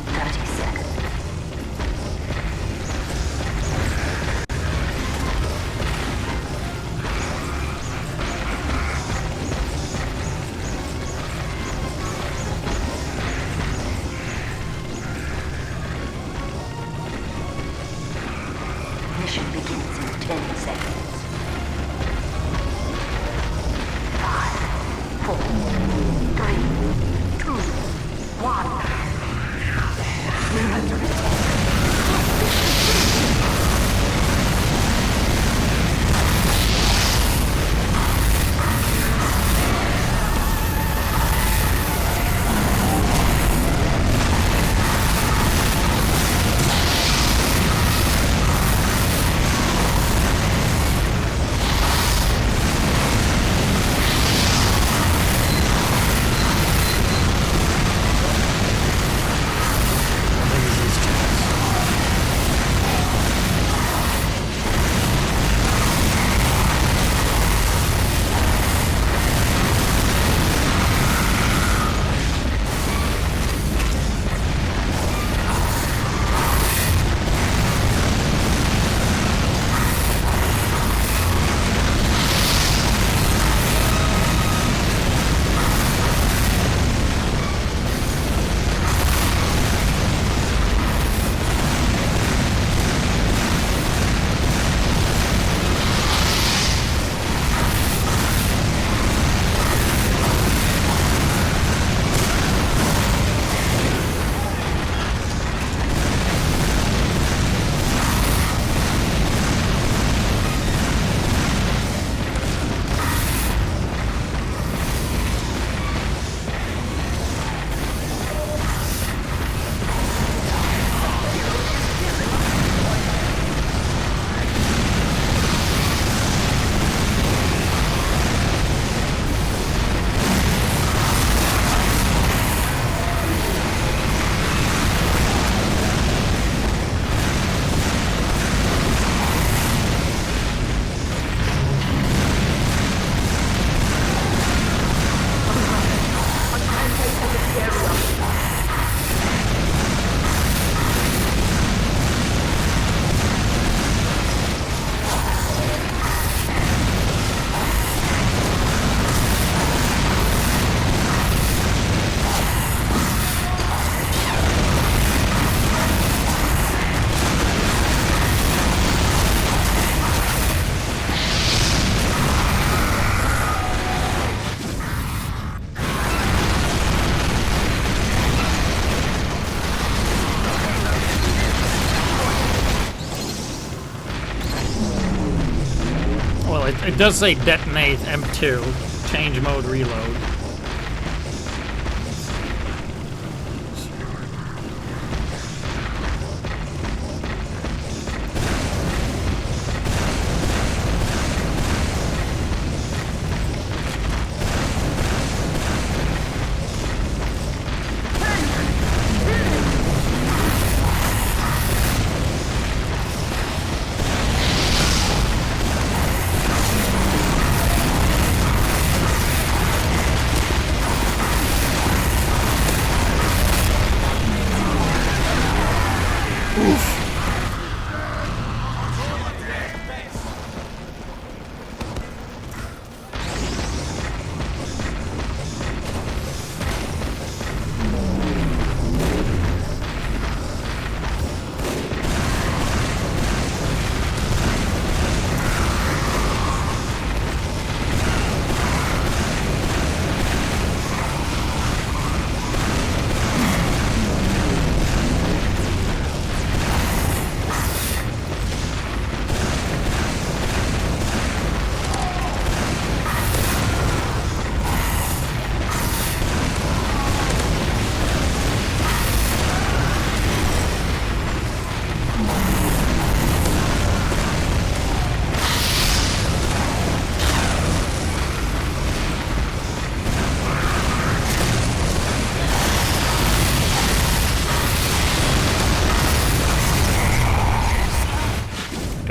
It does say detonate M2, change mode, reload.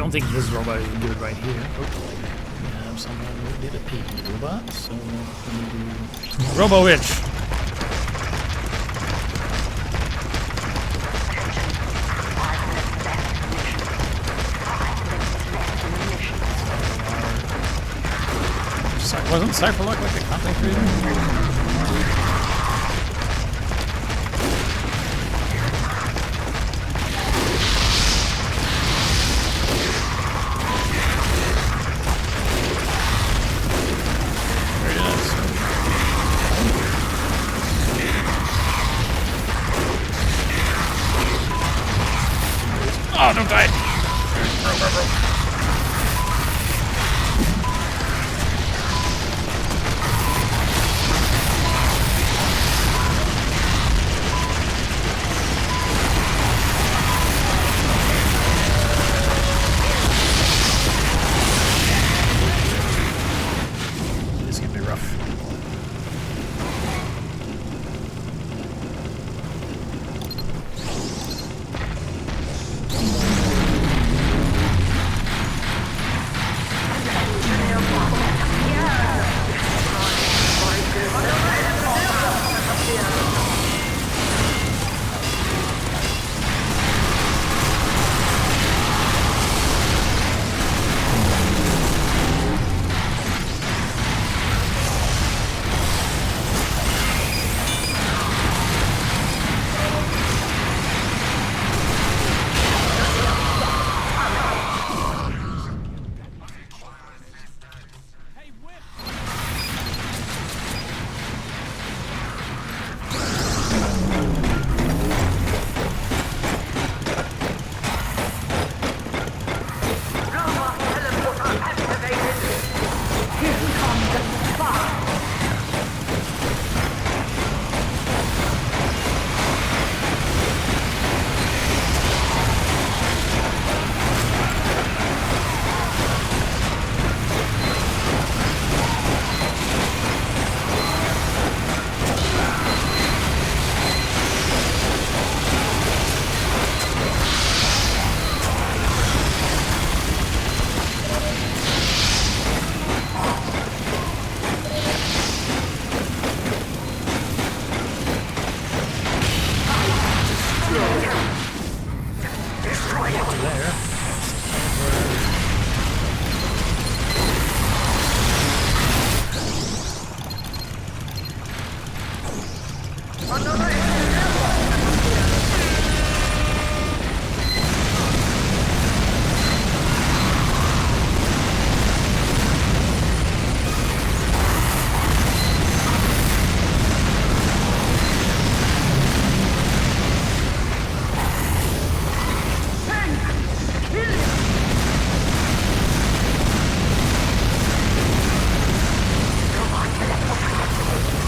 I think this robot is good right here. Oh, we have someone who did a P robot, so we do Robo Witch. Wasn't Cypherlock like the content creator? Oh, don't die! Bro. This is gonna be rough.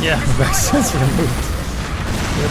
Yeah, the vaccine's removed. Yep.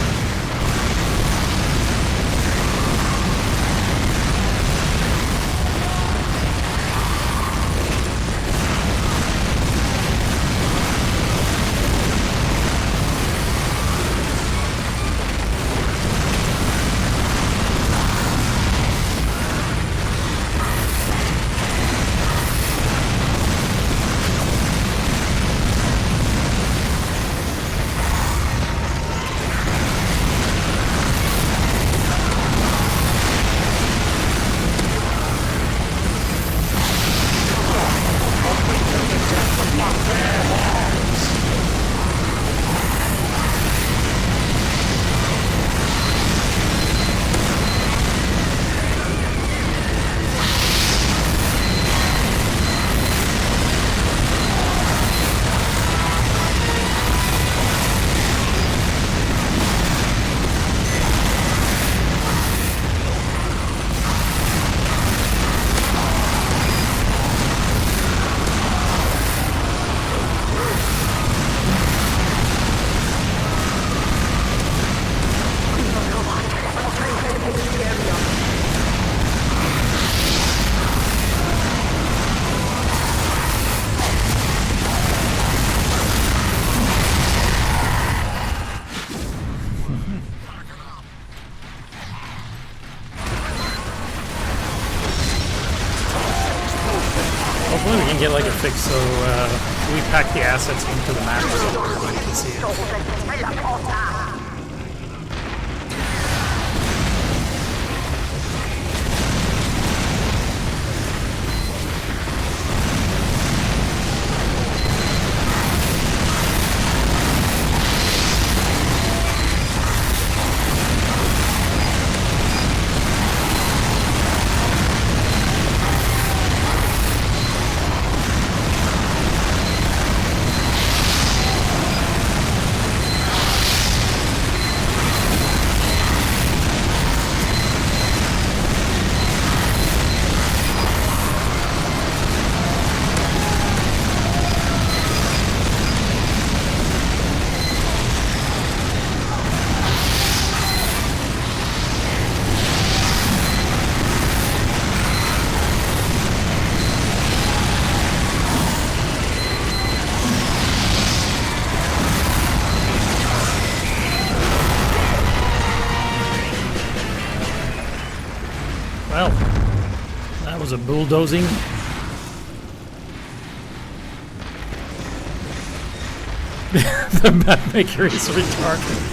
Hopefully we can get like a fix so we pack the assets into the map so everybody can see it. Well, that was a bulldozing. The mapmaker is retarded.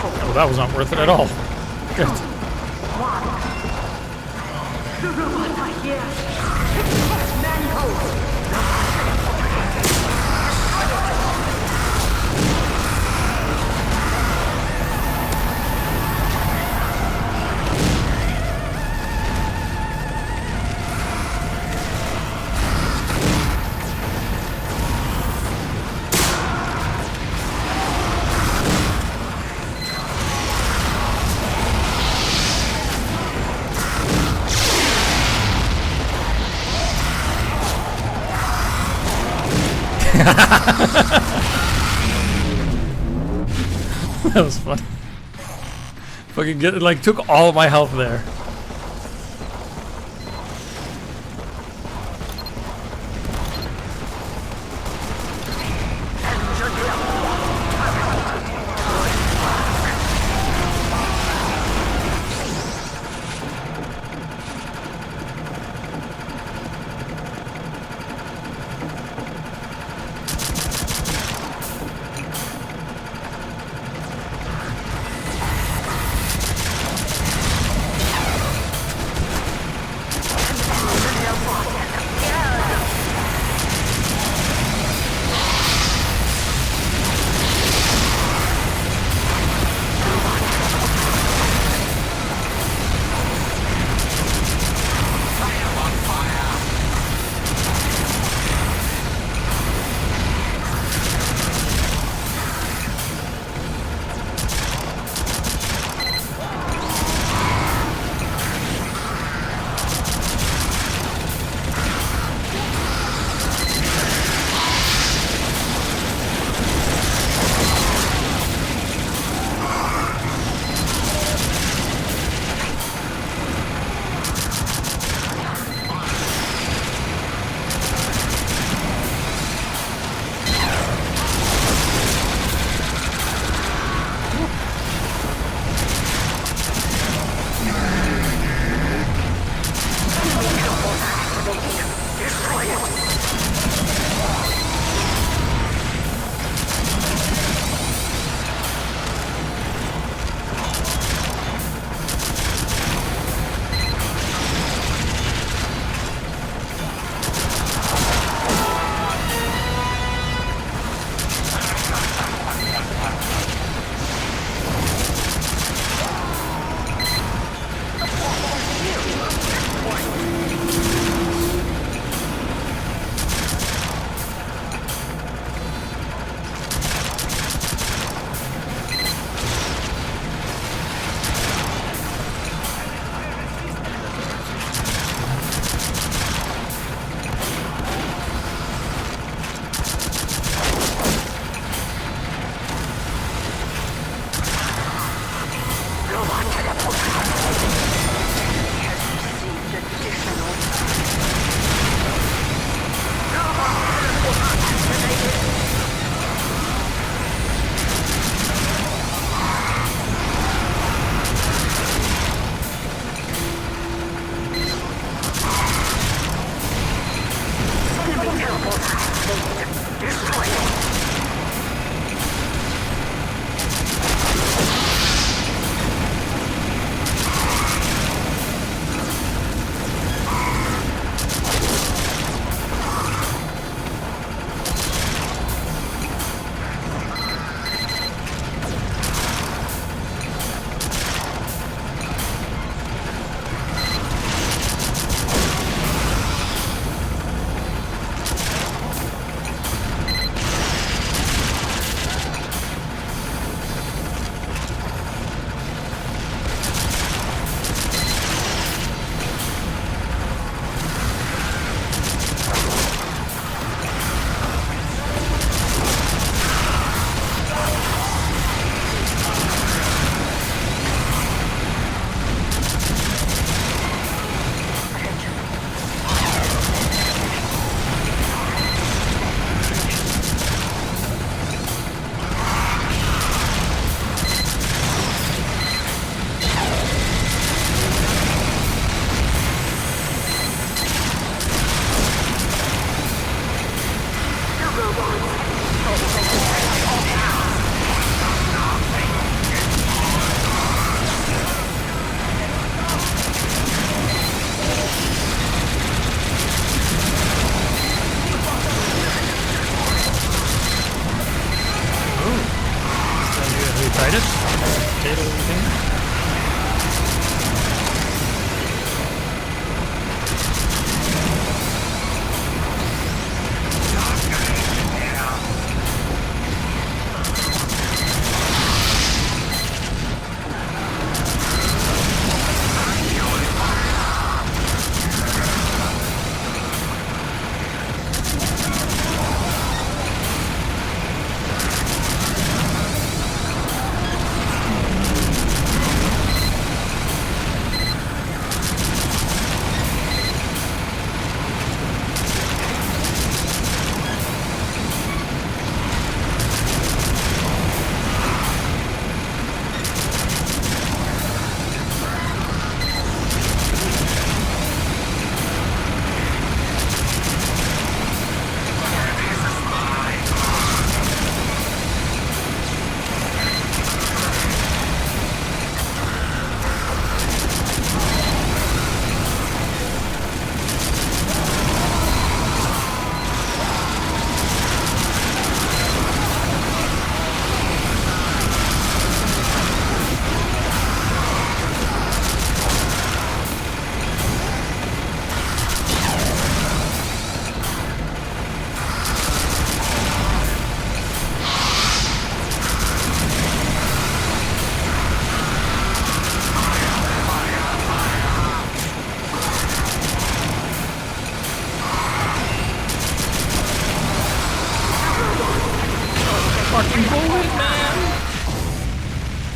Oh, that was not worth it at all. Good. That was fun. Fucking get like took all of my health there.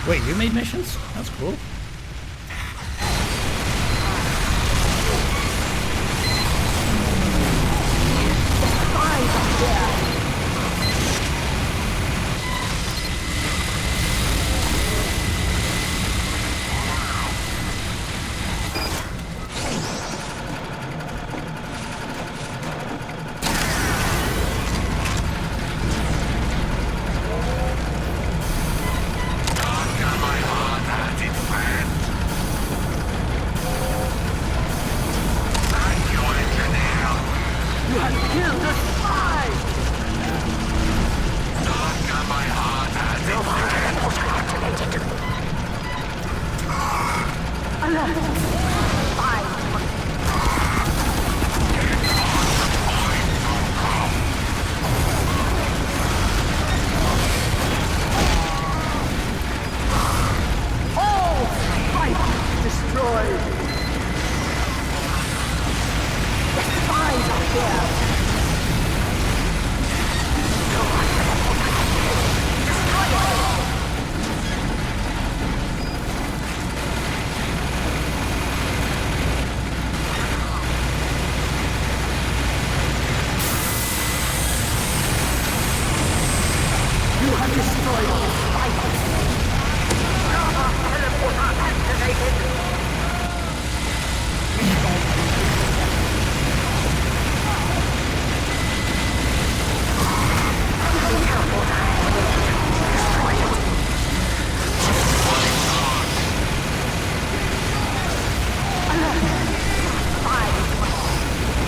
Wait, you made missions? That's cool.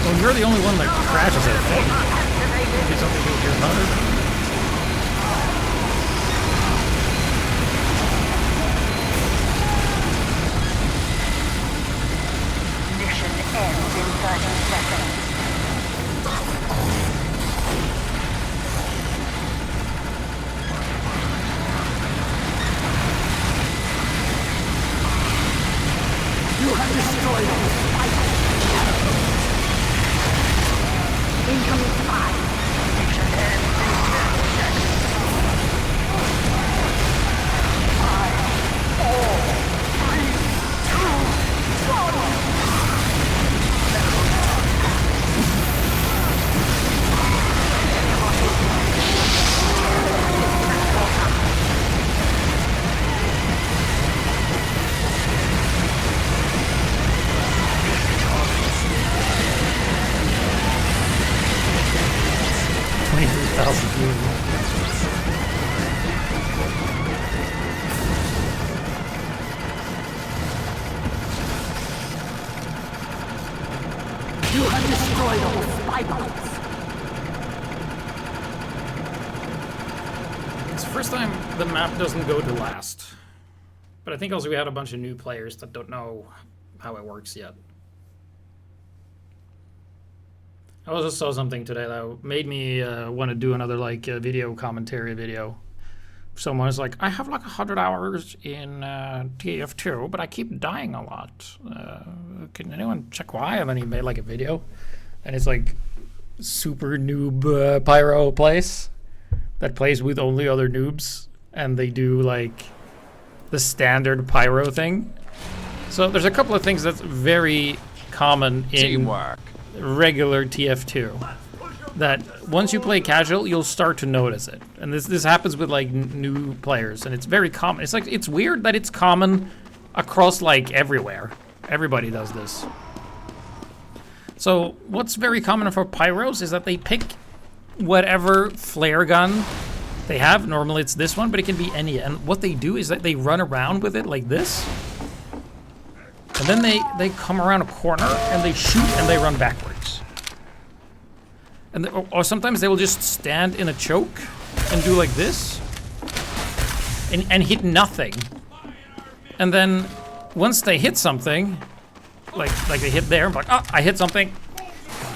Well, you're the only one that crashes it. Do something with your mother. Mission ends in 30 seconds. You have destroyed all fighters. Incoming 5. Mission ends in 10 seconds. 5, 4, 3, 2, 1. You have destroyed all spy It's the first time the map doesn't go to last. But I think also we had a bunch of new players that don't know how it works yet. I also saw something today that made me want to do another video commentary video. Someone was like, I have like 100 hours in TF2, but I keep dying a lot. Can anyone check why? And then he made like a video, and it's like super noob pyro place that plays with only other noobs, and they do like the standard pyro thing. So there's a couple of things that's very common in Teamwork. regular TF2 that once you play casual you'll start to notice it, and this happens with like new players, and it's very common. It's like, it's weird that it's common across like everywhere. Everybody does this. So what's very common for pyros is that they pick whatever flare gun they have. Normally it's this one, but it can be any, and what they do is that they run around with it like this, and then they come around a corner and they shoot and they run backwards. And or sometimes they will just stand in a choke and do like this and hit nothing. And then once they hit something, like they hit there, I'm like, oh, I hit something,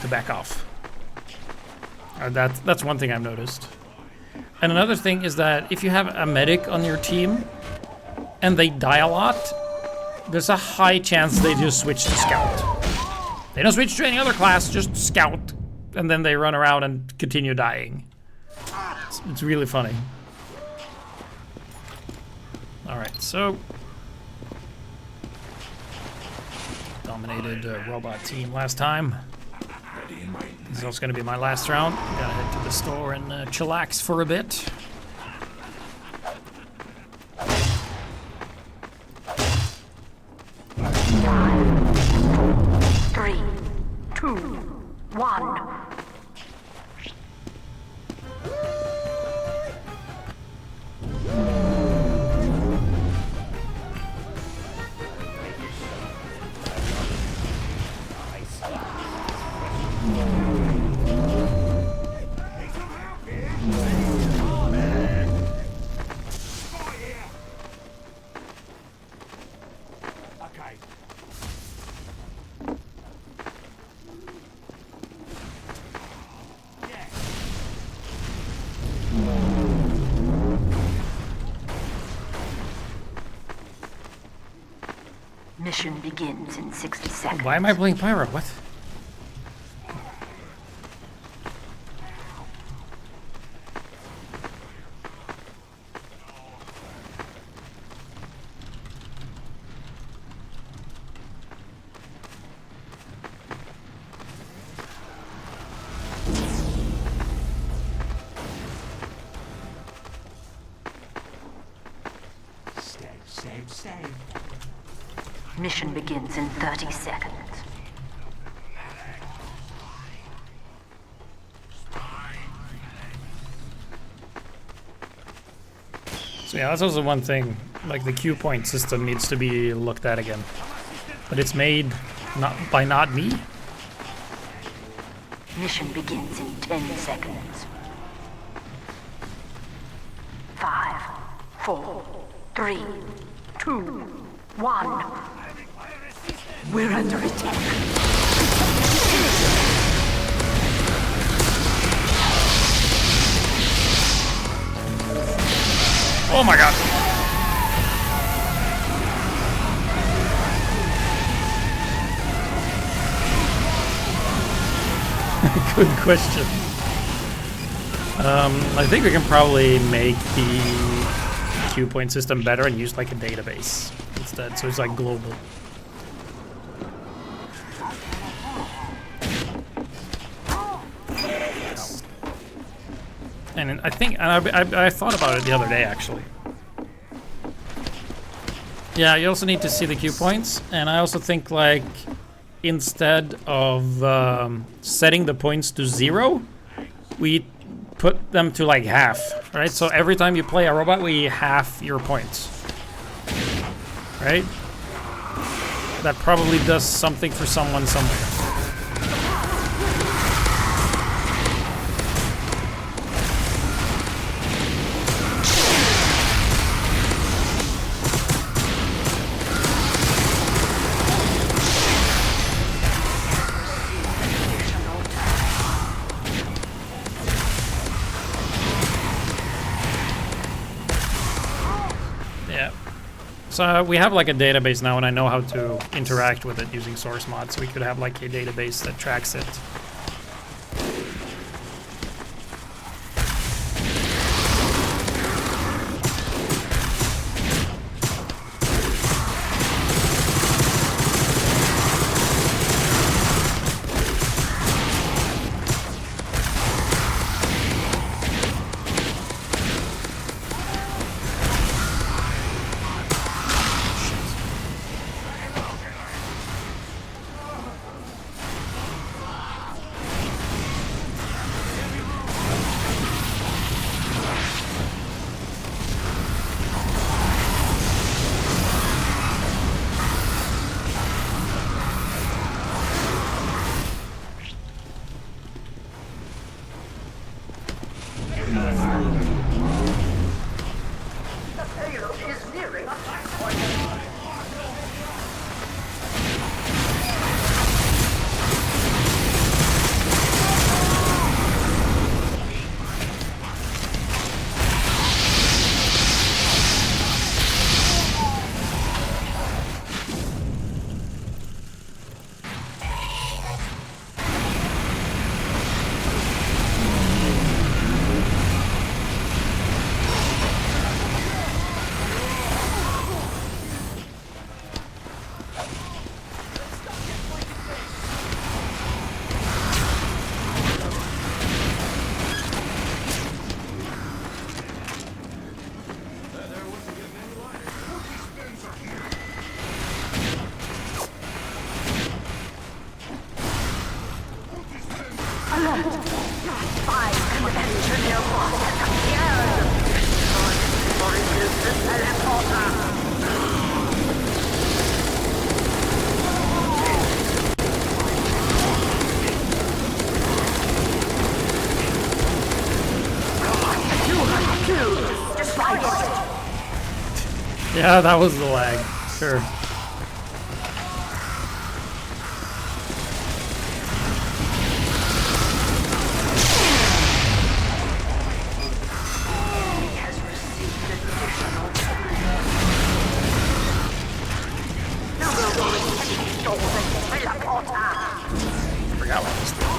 to back off. That's one thing I've noticed. And another thing is that if you have a medic on your team and they die a lot, there's a high chance they just switch to scout. They don't switch to any other class, just scout, and then they run around and continue dying. It's really funny. Alright, so dominated robot team last time. This is also going to be my last round. Gotta head to the store and chillax for a bit. Three, two, one. Okay. Mission begins in 60 seconds. Why am I playing Pyro? What? Save. Mission begins in 30 seconds. So yeah, that's also one thing. Like the Q point system needs to be looked at again, but it's made not me. Mission begins in 10 seconds. 5, 4, 3, 2, 1. We're under attack. Oh my god! Good question. I think we can probably make the Q point system better and use like a database instead, so it's like global. And I think, and I thought about it the other day actually. Yeah, you also need to see the Q points, and I also think like instead of setting the points to 0, we put them to like half, right? So every time you play a robot, we half your points, right? That probably does something for someone somewhere. So we have like a database now, and I know how to interact with it using source mods. So we could have like a database that tracks it. Find an engineer bot has appeared. For it is the teleporter. Destroy it. Yeah, that was the lag. Sure. I forgot what I was doing.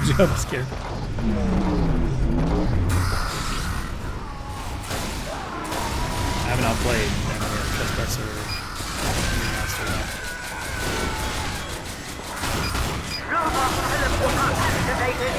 Jump scare. I have not played Trespasser Master yet. Robot teleporter activated.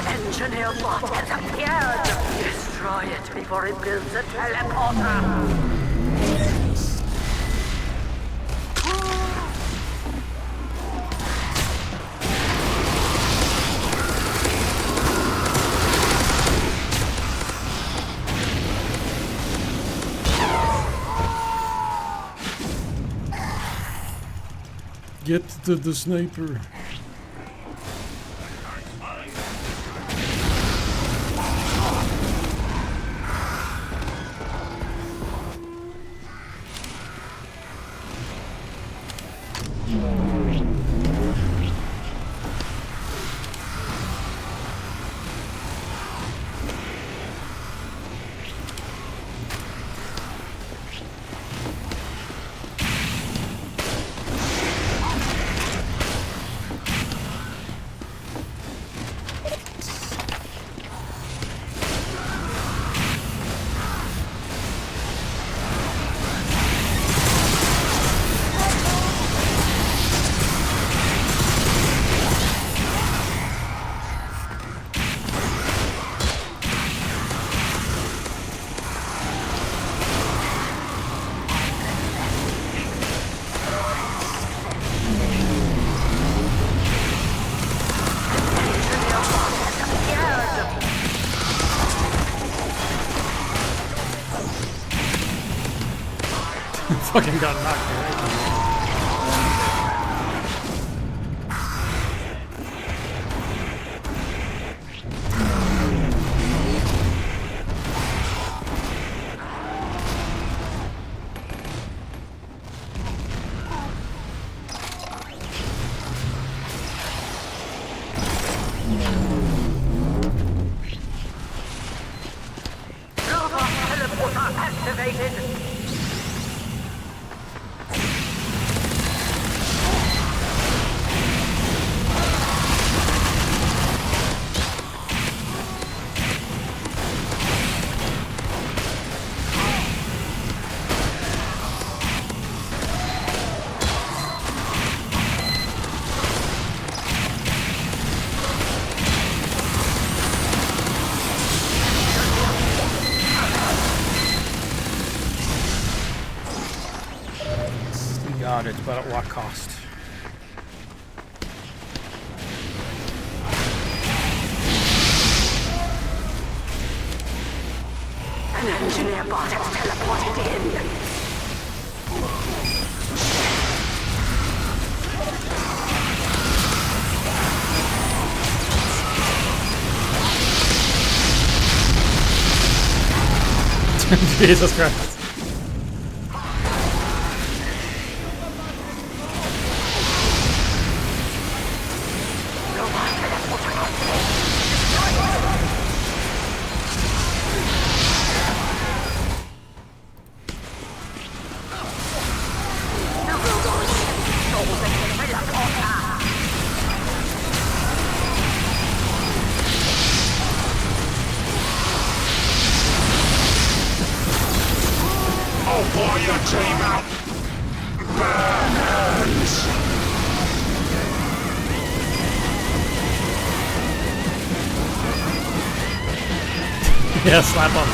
Engineer bot has appeared. Destroy it before it builds a teleporter. Get to the sniper. Fucking got knocked away. Robot teleporter activated. about it, but at what cost? An engineer bot has teleported in. Jesus Christ. Pour your team out! Burns! Yeah, slap him.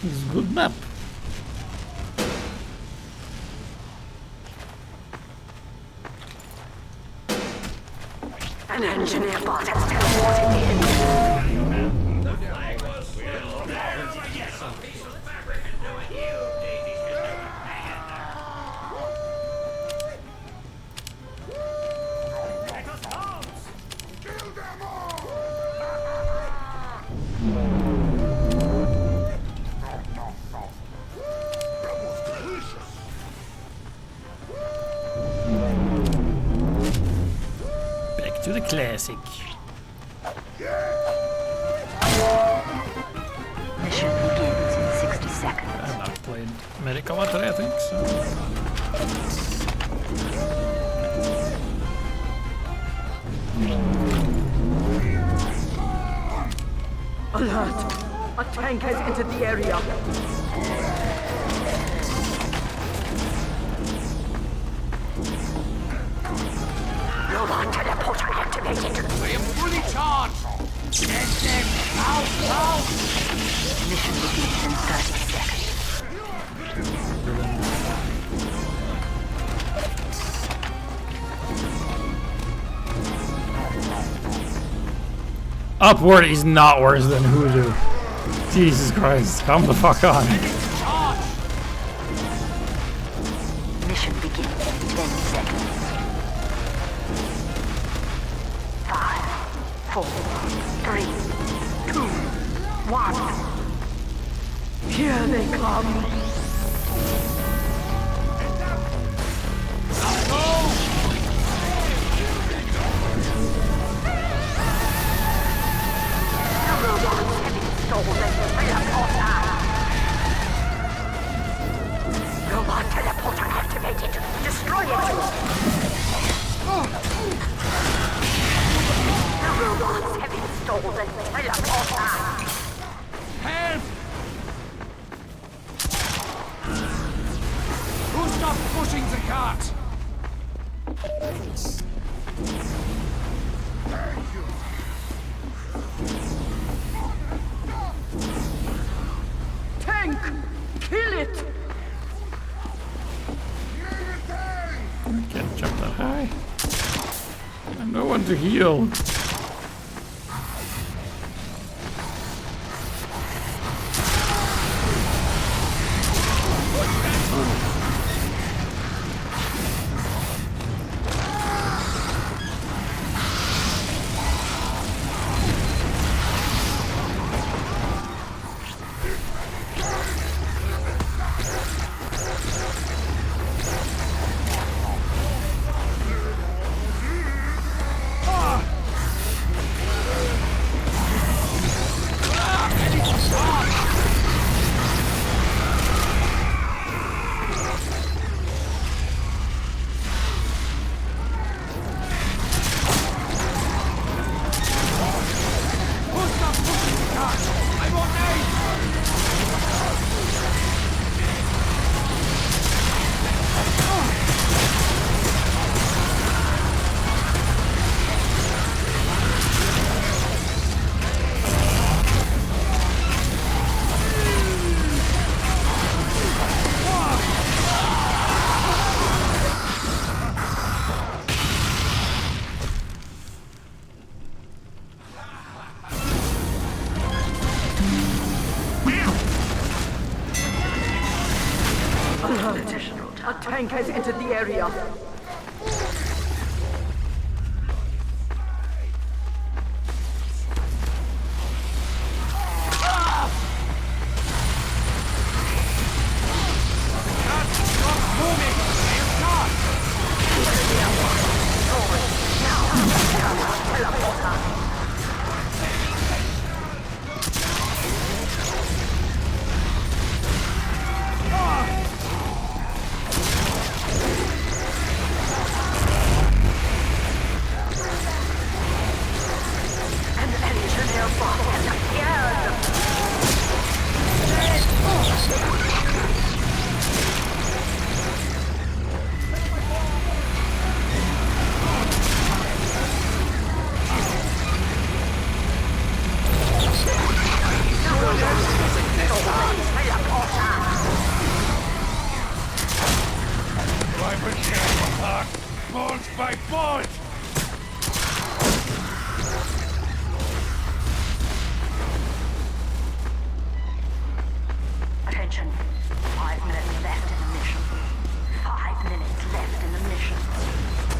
It's a good map. An engineer bot has teleported in. The flag was still there. Yes, a piece of fabric and doing you, Daisy. Take us bombs! Kill them all! That was delicious! Back to the classic. Mission begins in 60 seconds. I've not played medical today, I think, so. Alert! A tank has entered the area. Robot teleporter activated. I am fully charged! Get them! Out! Out! Mission begins in 30 seconds. Upward is not worse than Hoodoo. Jesus Christ, come the fuck on. Mission begins in 10 seconds. 5, 4, 3, 2, 1. Here they come. The robots have installed a teleporter. Robot teleporter activated. Destroy it. The robots have installed a teleporter. Help! Who stopped pushing the cart? No one to heal. A tank has entered the area. Bolt by bolt! Attention. 5 minutes left in the mission. 5 minutes left in the mission.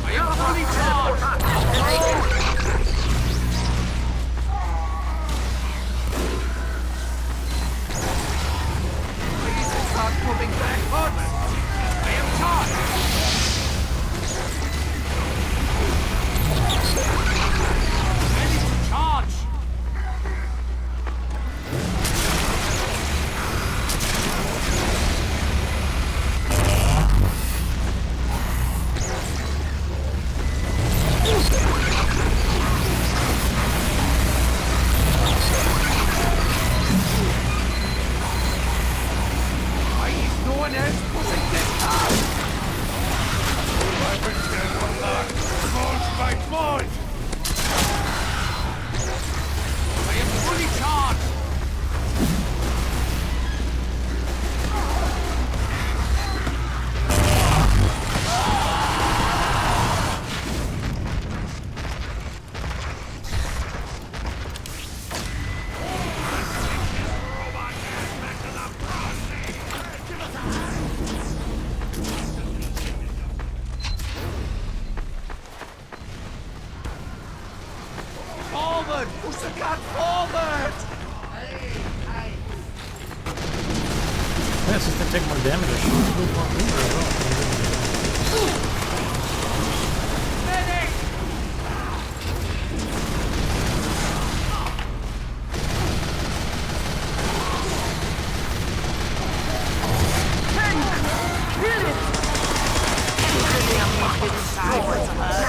I am fully charged! Please start moving backwards! I am charged! Ready to charge! Why is no one else pushing this car? Weapons get unlocked, bolt by bolt! I am fully charged! Forward! Push the gun forward! Yeah, it's just gonna take more damage. I should have more meter as well. Medic!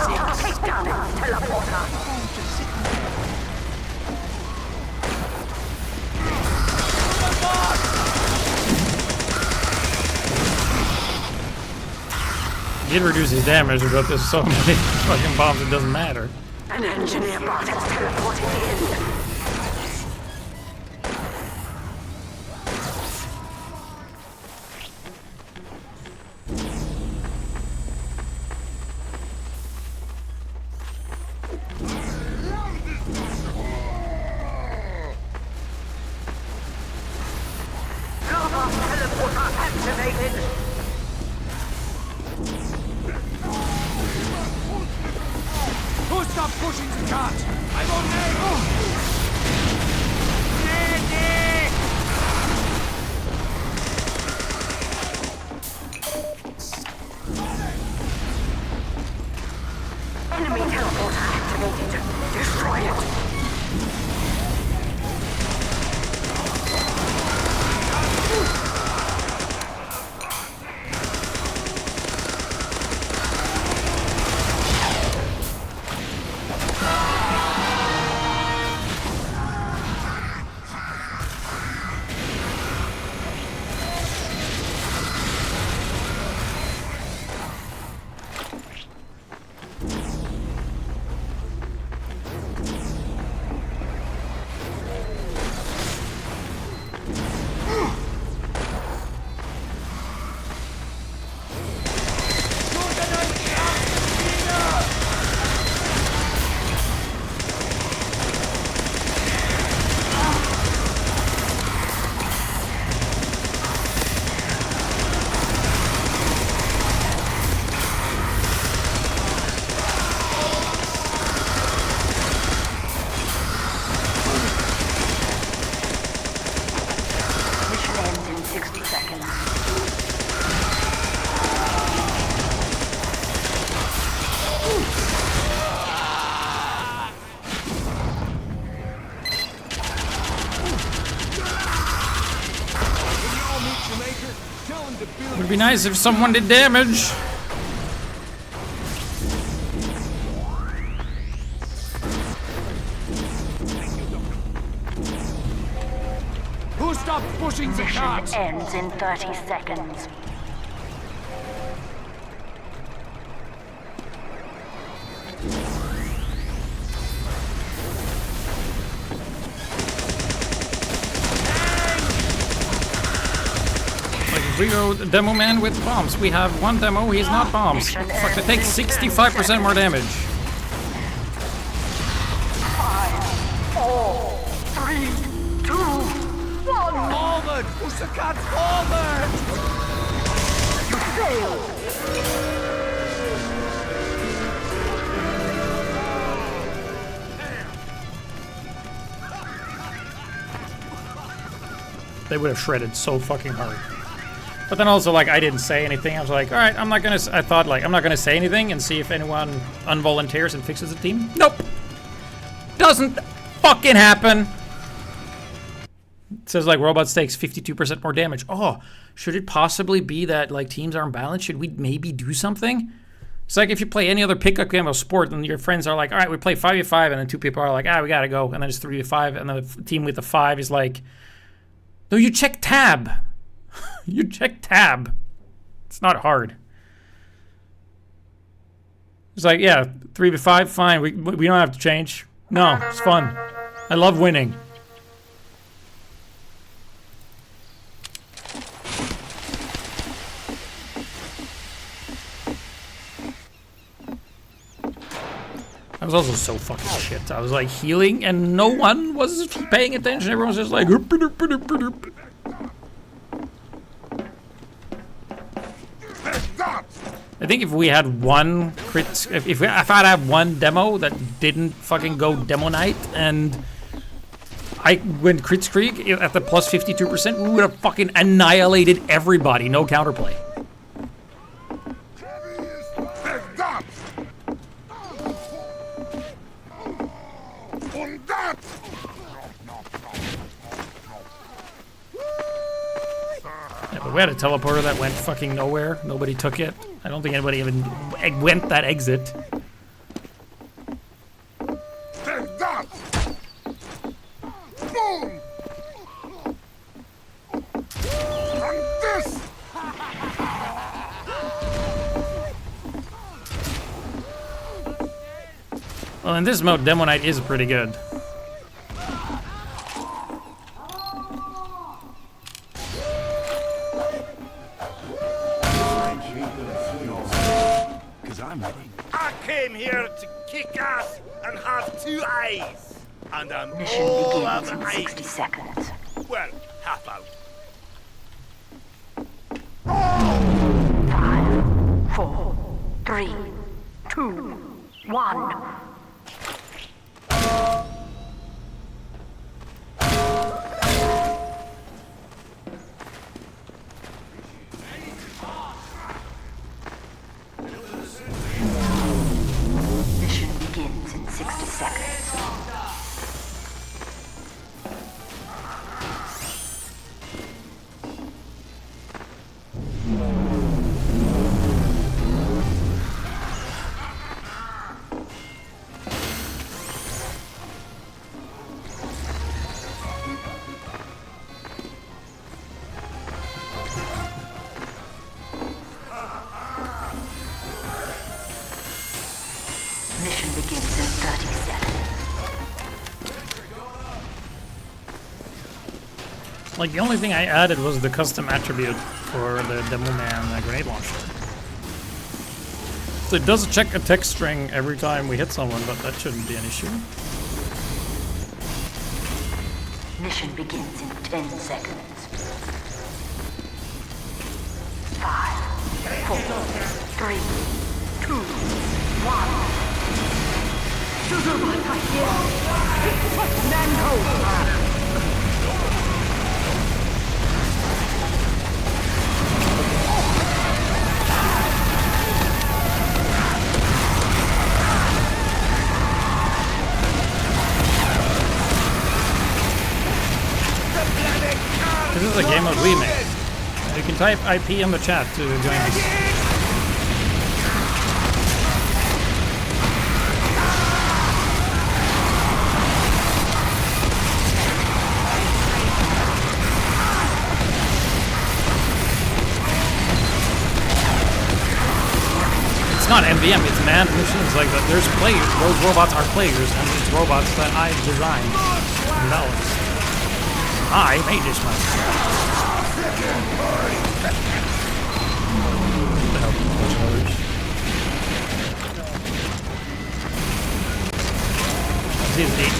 Now take down its teleporter. It reduces damage, but there's so many fucking bombs it doesn't matter. An engineer bot has teleported in. shot! I'm on Enemy teleporter activated. Destroy it. Mission ends in 60 seconds. Would be nice if someone did damage. Who stopped pushing the Mission cart? ends in 30 seconds. We go Demoman with bombs. We have one demo, he's not bombs. Fuck, it takes 65% more damage. 5, 4, 3, 2, 1. Forward! Push the cart forward! You failed. They would have shredded so fucking hard. But then also, like, I didn't say anything. I was like, all right, I'm not gonna. I thought, like, I'm not gonna say anything and see if anyone unvolunteers and fixes the team. Nope, doesn't fucking happen. It says like robots takes 52% more damage. Oh, should it possibly be that like teams are unbalanced? Should we maybe do something? It's like if you play any other pickup game of sport and your friends are like, all right, we play 5v5, and then two people are like, ah, we gotta go, and then it's 3v5, and the team with the 5 is like, no, you check tab. You check tab. It's not hard. It's like, yeah, 3v5, fine. We don't have to change. No, it's fun. I love winning. I was also so fucking shit. I was like healing and no one was paying attention. Everyone was just like, "Oop, oop, oop, oop, oop." I think if we had one crit, if I'd have one demo that didn't fucking go Demo Night and I went crit streak at the plus 52%, we would have fucking annihilated everybody. No counterplay. Yeah, but we had a teleporter that went fucking nowhere. Nobody took it. I don't think anybody even went that exit. Well, in this mode, Demo Knight is pretty good. I came here to kick ass and have 2 eyes. And I'm Mission all begins out of in 60 eyes. seconds. Well, half out. 5, 4, 3, 2, 1. Like, the only thing I added was the custom attribute for the Demoman grenade launcher. So it does check a text string every time we hit someone, but that shouldn't be an issue. Mission begins in 10 seconds. 5, 4, 3, 2, 1. This is a game mode we made. You can type IP in the chat to join us. It's not MVM, it's manned machines like that. There's players, those robots are players, and it's robots that I designed and balanced. I made this one. This is 83.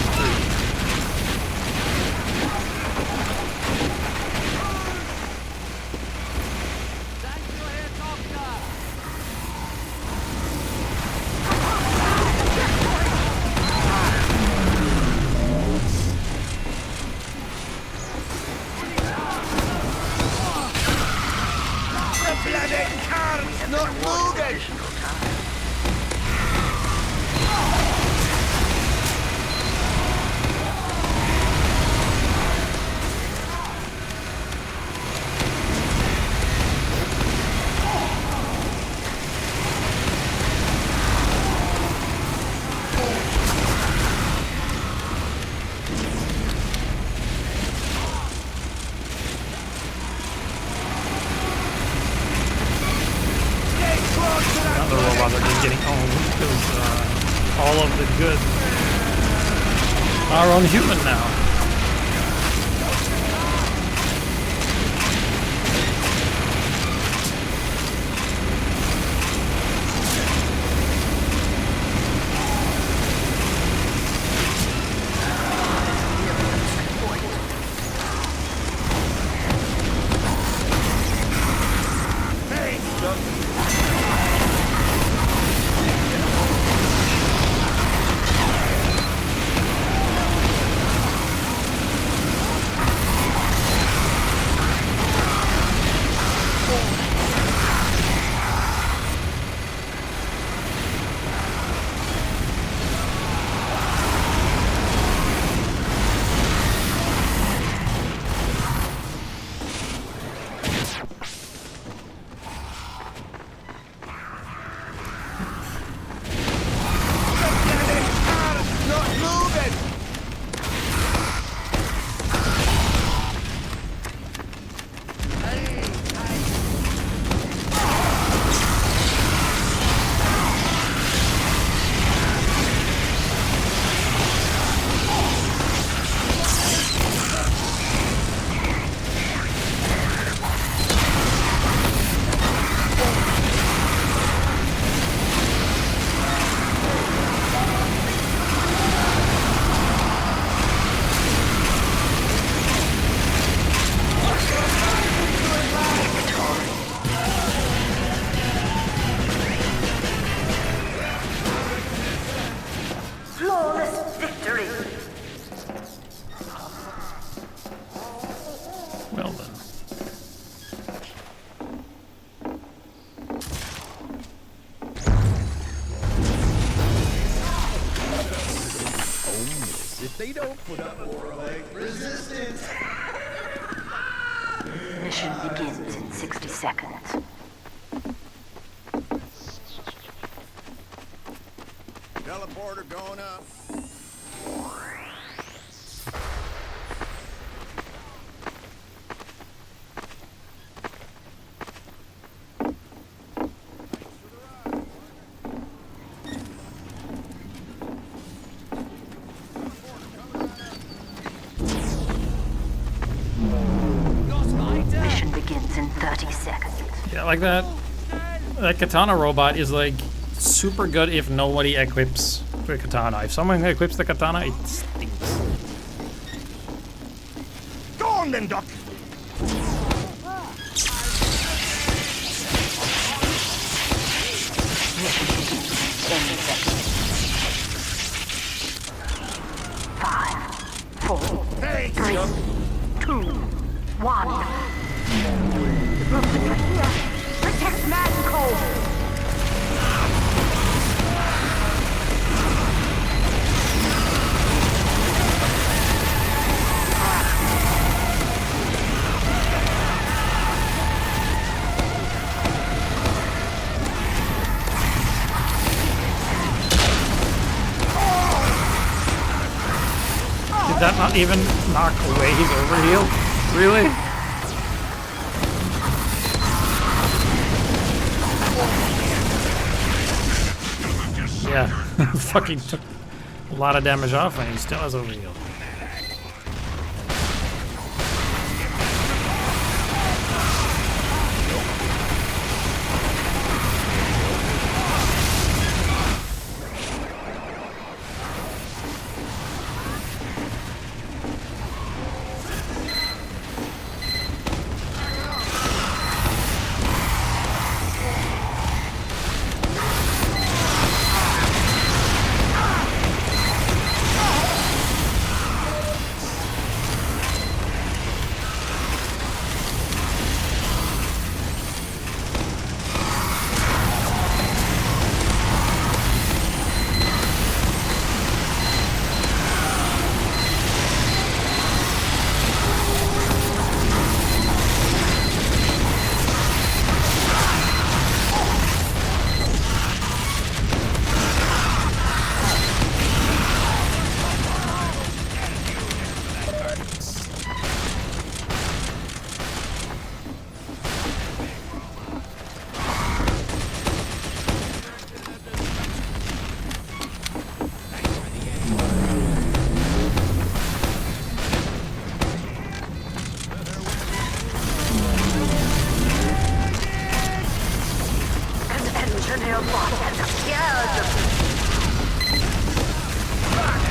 All of the good are on human now. Well then. If they don't put up more like resistance. Mission begins in 60 seconds. Teleporter going up. like that katana robot is like super good if nobody equips the katana. If someone equips the katana, it stinks. Go on then, Doc. Hey, 3, 2, 1. Movement here. Protect Manco. Did that not even knock away his overheal? Really? Yeah, fucking took a lot of damage off and he still has overheal.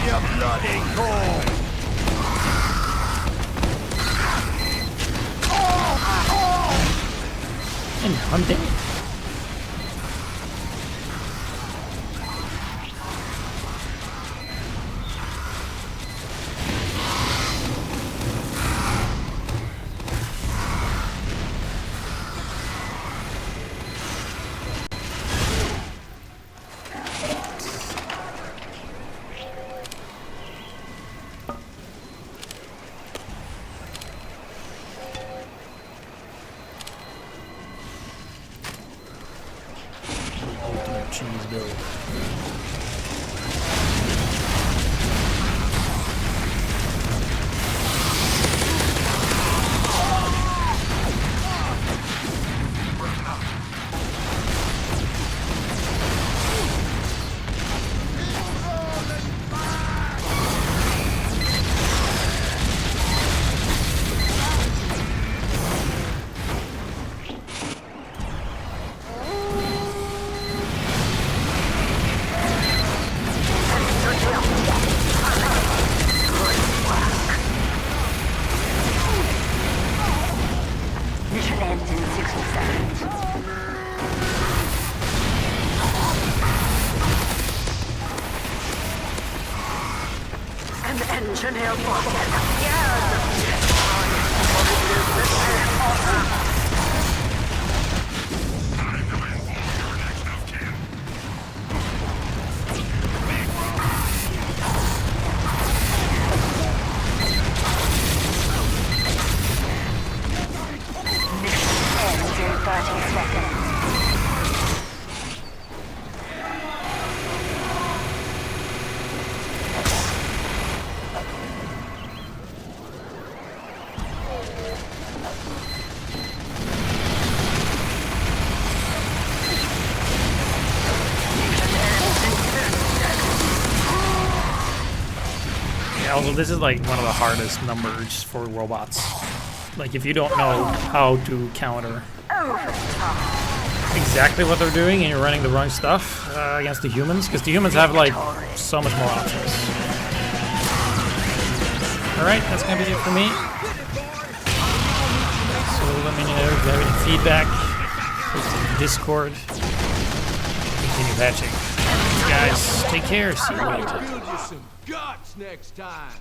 you bloody corn! And hunting. Cheese build. Mission ends in 60 seconds. An engineer bot has appeared. Ends in 30 seconds. Yeah, also this is like one of the hardest numbers for robots. Like if you don't know how to counter exactly what they're doing and you're running the wrong stuff against the humans, because the humans have like so much more options. Alright, that's gonna be it for me. So let me know if you have any feedback. Post in the Discord. Continue patching. Guys, take care. See you later. Build you some guts next time.